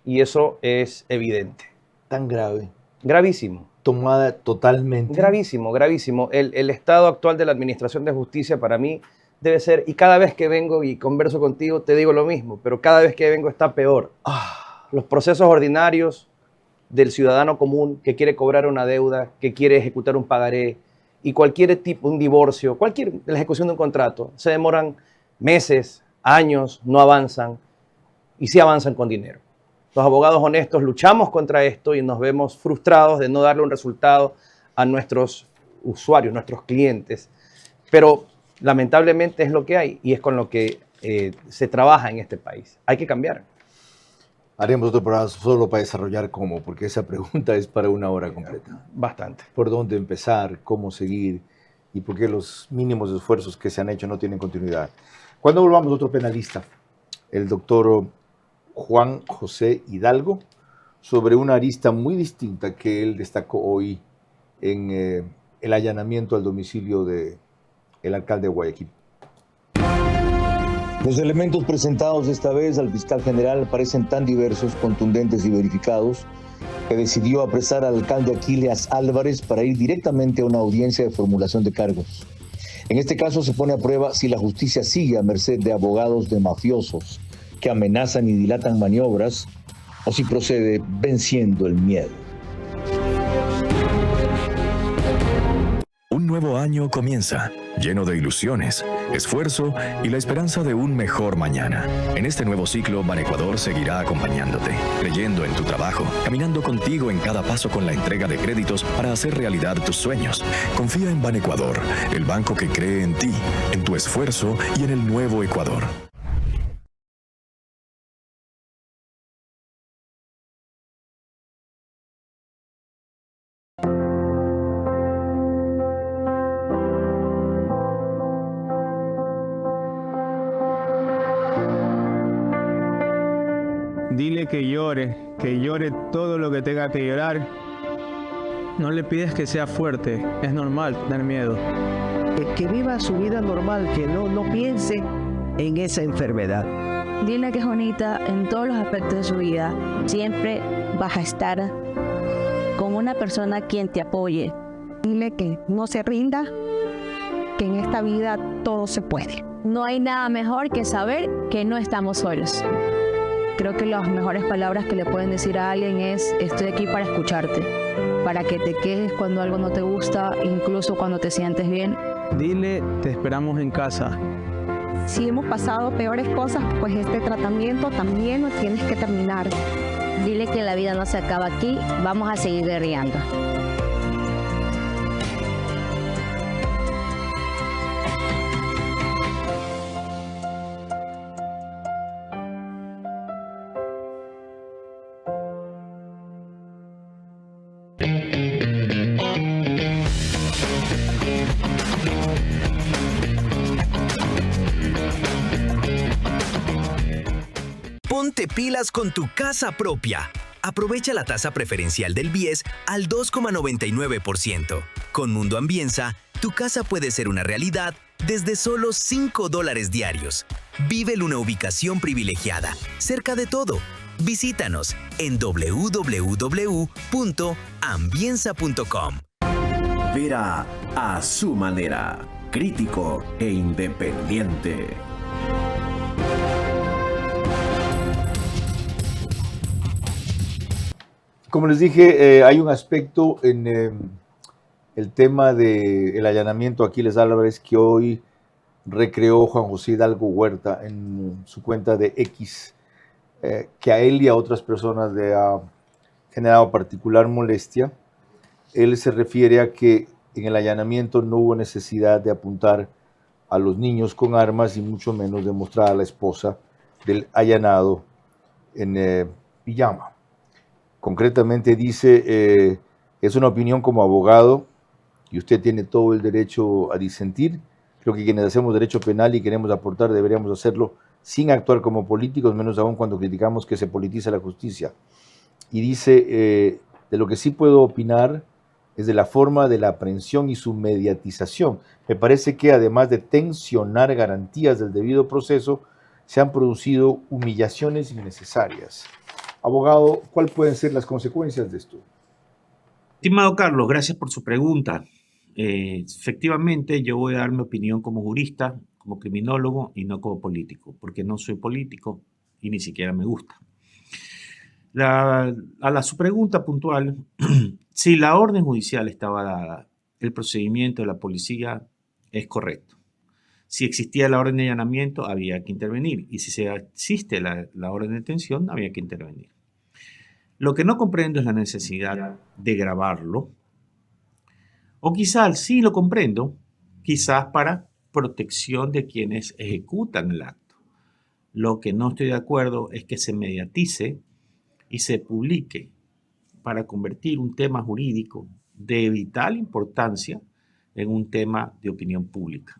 Y eso es evidente. ¿Tan grave? Gravísimo. Tomada totalmente. Gravísimo, gravísimo. El estado actual de la Administración de Justicia para mí debe ser, y cada vez que vengo y converso contigo te digo lo mismo, pero cada vez que vengo está peor. Los procesos ordinarios del ciudadano común que quiere cobrar una deuda, que quiere ejecutar un pagaré y cualquier tipo, un divorcio, la ejecución de un contrato, se demoran meses, años, no avanzan y sí avanzan con dinero. Los abogados honestos luchamos contra esto y nos vemos frustrados de no darle un resultado a nuestros usuarios, nuestros clientes. Pero lamentablemente es lo que hay y es con lo que se trabaja en este país. Hay que cambiar. Haremos otro programa solo para desarrollar cómo, porque esa pregunta es para una hora completa. Bastante. ¿Por dónde empezar? ¿Cómo seguir? ¿Y por qué los mínimos esfuerzos que se han hecho no tienen continuidad? Cuando volvamos, otro penalista, el doctor Juan José Hidalgo, sobre una arista muy distinta que él destacó hoy en el allanamiento al domicilio del alcalde de Guayaquil. Los elementos presentados esta vez al fiscal general parecen tan diversos, contundentes y verificados que decidió apresar al alcalde Aquiles Álvarez para ir directamente a una audiencia de formulación de cargos. En este caso se pone a prueba si la justicia sigue a merced de abogados de mafiosos que amenazan y dilatan maniobras o si procede venciendo el miedo. Un nuevo año comienza, lleno de ilusiones, esfuerzo y la esperanza de un mejor mañana. En este nuevo ciclo, Banecuador seguirá acompañándote, creyendo en tu trabajo, caminando contigo en cada paso con la entrega de créditos para hacer realidad tus sueños. Confía en Banecuador, el banco que cree en ti, en tu esfuerzo y en el nuevo Ecuador. Dile que llore todo lo que tenga que llorar. No le pides que sea fuerte, es normal tener miedo. Que viva su vida normal, que no piense en esa enfermedad. Dile que es bonita en todos los aspectos de su vida. Siempre vas a estar con una persona quien te apoye. Dile que no se rinda, que en esta vida todo se puede. No hay nada mejor que saber que no estamos solos. Creo que las mejores palabras que le pueden decir a alguien es: estoy aquí para escucharte, para que te quejes cuando algo no te gusta, incluso cuando te sientes bien. Dile, te esperamos en casa. Si hemos pasado peores cosas, pues este tratamiento también lo tienes que terminar. Dile que la vida no se acaba aquí, vamos a seguir guerreando. Ponte pilas con tu casa propia. Aprovecha la tasa preferencial del BIES al 2,99%. Con Mundo Ambienza, tu casa puede ser una realidad desde solo $5 diarios. Vive en una ubicación privilegiada, cerca de todo. Visítanos en www.ambienza.com. Vera a su manera, crítico e independiente. Como les dije, hay un aspecto en el tema del allanamiento a Aquiles Álvarez que hoy recreó Juan José Hidalgo Huerta en su cuenta de X, que a él y a otras personas le ha generado particular molestia. Él se refiere a que en el allanamiento no hubo necesidad de apuntar a los niños con armas y mucho menos de mostrar a la esposa del allanado en pijama. Concretamente dice, es una opinión como abogado y usted tiene todo el derecho a disentir. Creo que quienes hacemos derecho penal y queremos aportar deberíamos hacerlo sin actuar como políticos, menos aún cuando criticamos que se politiza la justicia. Y dice, de lo que sí puedo opinar es de la forma de la aprehensión y su mediatización. Me parece que además de tensionar garantías del debido proceso, se han producido humillaciones innecesarias. Abogado, ¿cuáles pueden ser las consecuencias de esto? Estimado Carlos, gracias por su pregunta. Efectivamente, yo voy a dar mi opinión como jurista, como criminólogo y no como político, porque no soy político y ni siquiera me gusta. Su pregunta puntual, si la orden judicial estaba dada, el procedimiento de la policía es correcto. Si existía la orden de allanamiento, había que intervenir. Y si existe la orden de detención, había que intervenir. Lo que no comprendo es la necesidad de grabarlo. O quizás sí lo comprendo, quizás para protección de quienes ejecutan el acto. Lo que no estoy de acuerdo es que se mediatice y se publique para convertir un tema jurídico de vital importancia en un tema de opinión pública.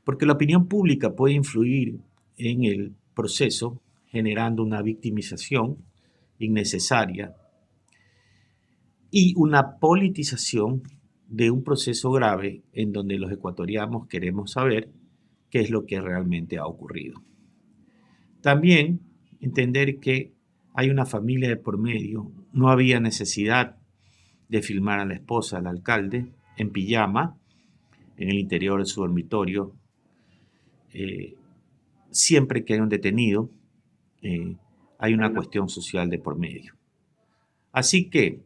Porque la opinión pública puede influir en el proceso generando una victimización innecesaria y una politización de un proceso grave en donde los ecuatorianos queremos saber qué es lo que realmente ha ocurrido. También entender que hay una familia de por medio, no había necesidad de filmar a la esposa del alcalde en pijama en el interior de su dormitorio. Siempre que hay un detenido, hay una cuestión social de por medio. Así que,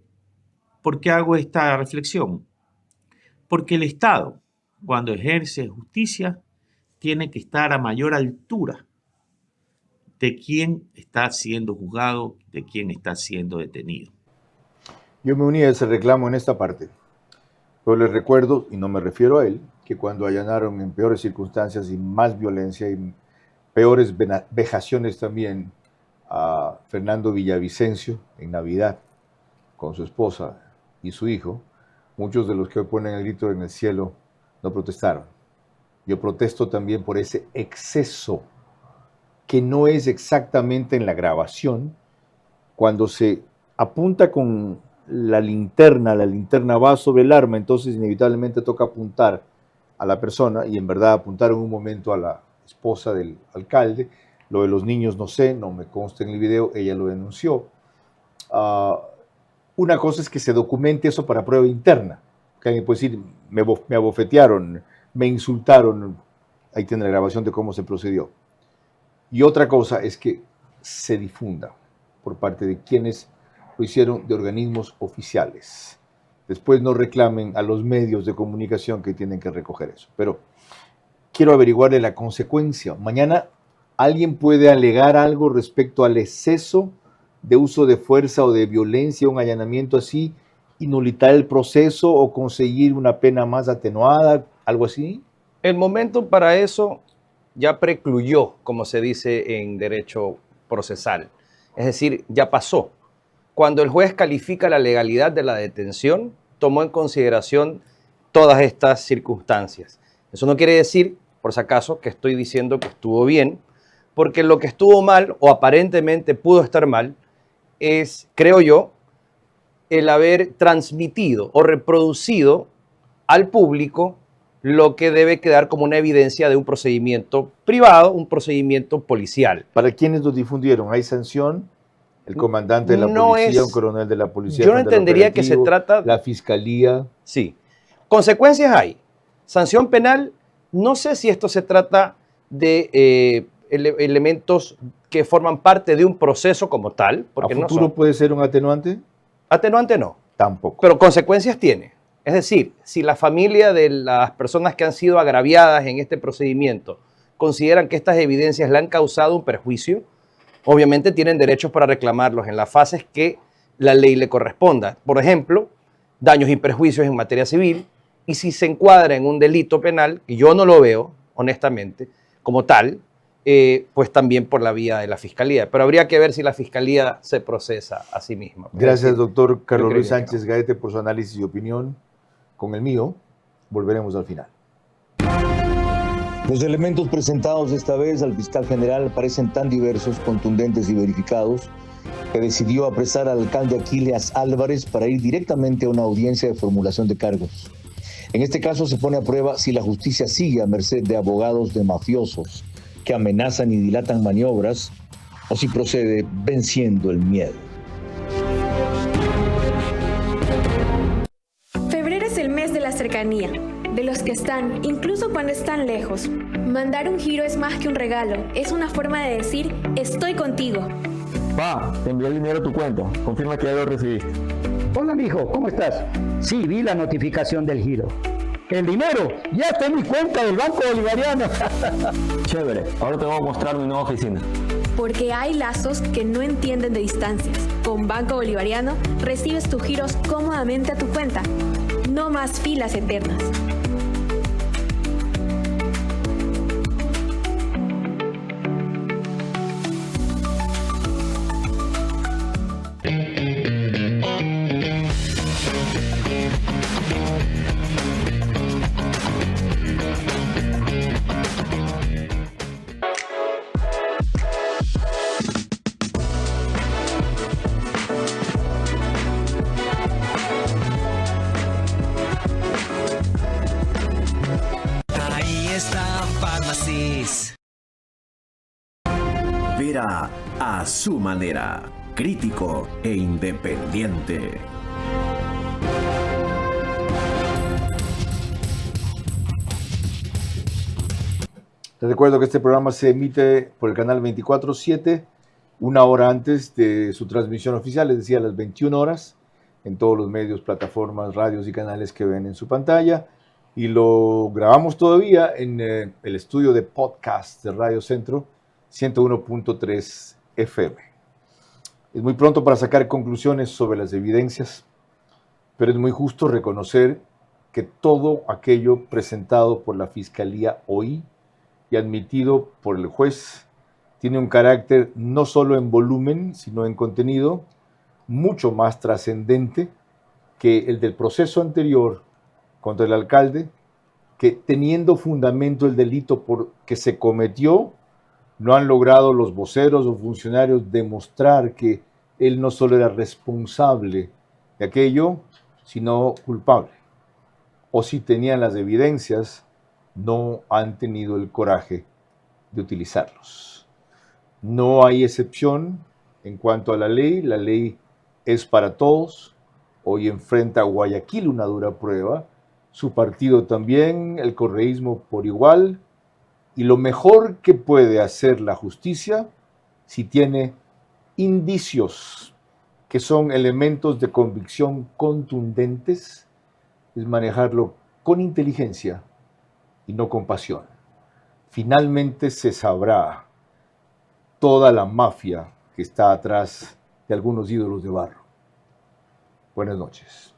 ¿por qué hago esta reflexión? Porque el Estado, cuando ejerce justicia, tiene que estar a mayor altura de quién está siendo juzgado, de quién está siendo detenido. Yo me uní a ese reclamo en esta parte. Pero les recuerdo, y no me refiero a él, que cuando allanaron en peores circunstancias y más violencia y peores vejaciones también a Fernando Villavicencio en Navidad con su esposa y su hijo, muchos de los que hoy ponen el grito en el cielo no protestaron. Yo protesto también por ese exceso que no es exactamente en la grabación, cuando se apunta con la linterna va sobre el arma, entonces inevitablemente toca apuntar a la persona, y en verdad apuntaron un momento a la esposa del alcalde. Lo de los niños no sé, no me consta en el video, ella lo denunció. Una cosa es que se documente eso para prueba interna, que alguien puede decir, me abofetearon, me insultaron, ahí tiene la grabación de cómo se procedió. Y otra cosa es que se difunda por parte de quienes lo hicieron, de organismos oficiales. Después no reclamen a los medios de comunicación que tienen que recoger eso. Pero quiero averiguarle la consecuencia. Mañana alguien puede alegar algo respecto al exceso de uso de fuerza o de violencia, un allanamiento así, y nulitar el proceso o conseguir una pena más atenuada, algo así. El momento para eso ya precluyó, como se dice en derecho procesal. Es decir, ya pasó. Cuando el juez califica la legalidad de la detención, tomó en consideración todas estas circunstancias. Eso no quiere decir, por si acaso, que estoy diciendo que estuvo bien, porque lo que estuvo mal, o aparentemente pudo estar mal, es, creo yo, el haber transmitido o reproducido al público lo que debe quedar como una evidencia de un procedimiento privado, un procedimiento policial. ¿Para quienes lo difundieron? ¿Hay sanción? ¿El comandante de la No policía, es- un coronel de la policía? Yo no frente al entendería que se operativo, trata... La fiscalía. Sí. Consecuencias hay. Sanción penal, no sé si esto se trata de elementos que forman parte de un proceso como tal, porque ¿A no futuro son. puede ser un atenuante? Atenuante no. Tampoco. Pero consecuencias tiene. Es decir, si la familia de las personas que han sido agraviadas en este procedimiento consideran que estas evidencias le han causado un perjuicio, obviamente tienen derechos para reclamarlos en las fases que la ley le corresponda. Por ejemplo, daños y perjuicios en materia civil, y si se encuadra en un delito penal, y yo no lo veo, honestamente, como tal, pues también por la vía de la Fiscalía. Pero habría que ver si la Fiscalía se procesa a sí misma. Gracias, doctor Carlos Yo Luis creería que Sánchez Gaete, por su análisis y opinión. Con el mío, volveremos al final. Los elementos presentados esta vez al fiscal general parecen tan diversos, contundentes y verificados que decidió apresar al alcalde Aquiles Álvarez para ir directamente a una audiencia de formulación de cargos. En este caso se pone a prueba si la justicia sigue a merced de abogados de mafiosos que amenazan y dilatan maniobras o si procede venciendo el miedo. Febrero es el mes de la cercanía, de los que están, incluso cuando están lejos. Mandar un giro es más que un regalo, es una forma de decir, estoy contigo. Pa, te envié el dinero a tu cuenta. Confirma que ya lo recibiste. Hola, mijo, ¿cómo estás? Sí, vi la notificación del giro. El dinero ya está en mi cuenta del Banco Bolivariano. Chévere, ahora te voy a mostrar mi nueva oficina. Porque hay lazos que no entienden de distancias. Con Banco Bolivariano recibes tus giros cómodamente a tu cuenta. No más filas eternas. Ahí está Pharmacies. Vera a su manera, crítico e independiente. Les recuerdo que este programa se emite por el canal 24/7, una hora antes de su transmisión oficial, es decir, a las 21 horas, en todos los medios, plataformas, radios y canales que ven en su pantalla. Y lo grabamos todavía en el estudio de podcast de Radio Centro, 101.3 FM. Es muy pronto para sacar conclusiones sobre las evidencias, pero es muy justo reconocer que todo aquello presentado por la Fiscalía hoy y admitido por el juez tiene un carácter no solo en volumen, sino en contenido mucho más trascendente que el del proceso anterior contra el alcalde, que teniendo fundamento el delito por que se cometió, no han logrado los voceros o funcionarios demostrar que él no solo era responsable de aquello, sino culpable. O si tenían las evidencias, no han tenido el coraje de utilizarlos. No hay excepción en cuanto a la ley es para todos. Hoy enfrenta a Guayaquil una dura prueba, su partido también, el correísmo por igual, y lo mejor que puede hacer la justicia, si tiene indicios que son elementos de convicción contundentes, es manejarlo con inteligencia y no con pasión. Finalmente se sabrá toda la mafia que está atrás de algunos ídolos de barro. Buenas noches.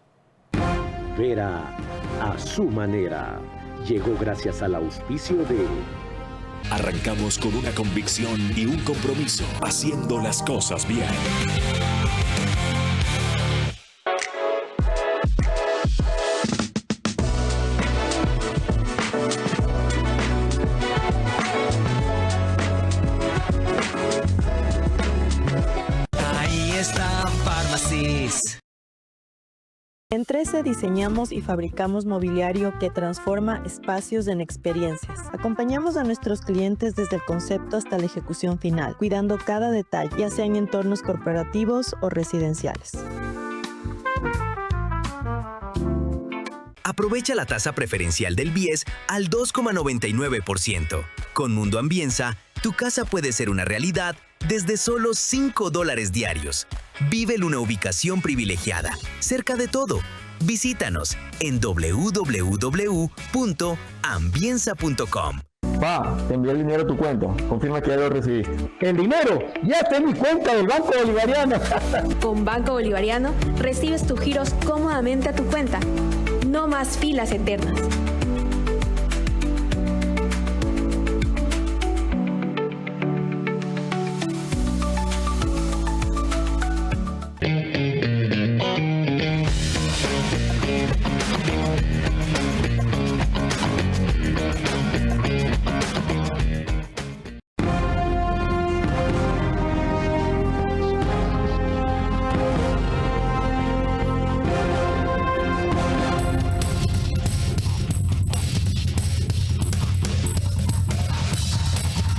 Vera a su manera. Llegó gracias al auspicio de... Arrancamos con una convicción y un compromiso, haciendo las cosas bien. Ahí está Pharmacies. En 13 diseñamos y fabricamos mobiliario que transforma espacios en experiencias. Acompañamos a nuestros clientes desde el concepto hasta la ejecución final, cuidando cada detalle, ya sea en entornos corporativos o residenciales. Aprovecha la tasa preferencial del BIES al 2,99%. Con Mundo Ambienza, tu casa puede ser una realidad desde solo $5 diarios. Vive en una ubicación privilegiada, cerca de todo. Visítanos en www.ambienza.com. Pa, te envié el dinero a tu cuenta. Confirma que ya lo recibiste. El dinero ya está en mi cuenta del Banco Bolivariano. Con Banco Bolivariano recibes tus giros cómodamente a tu cuenta. No más filas eternas.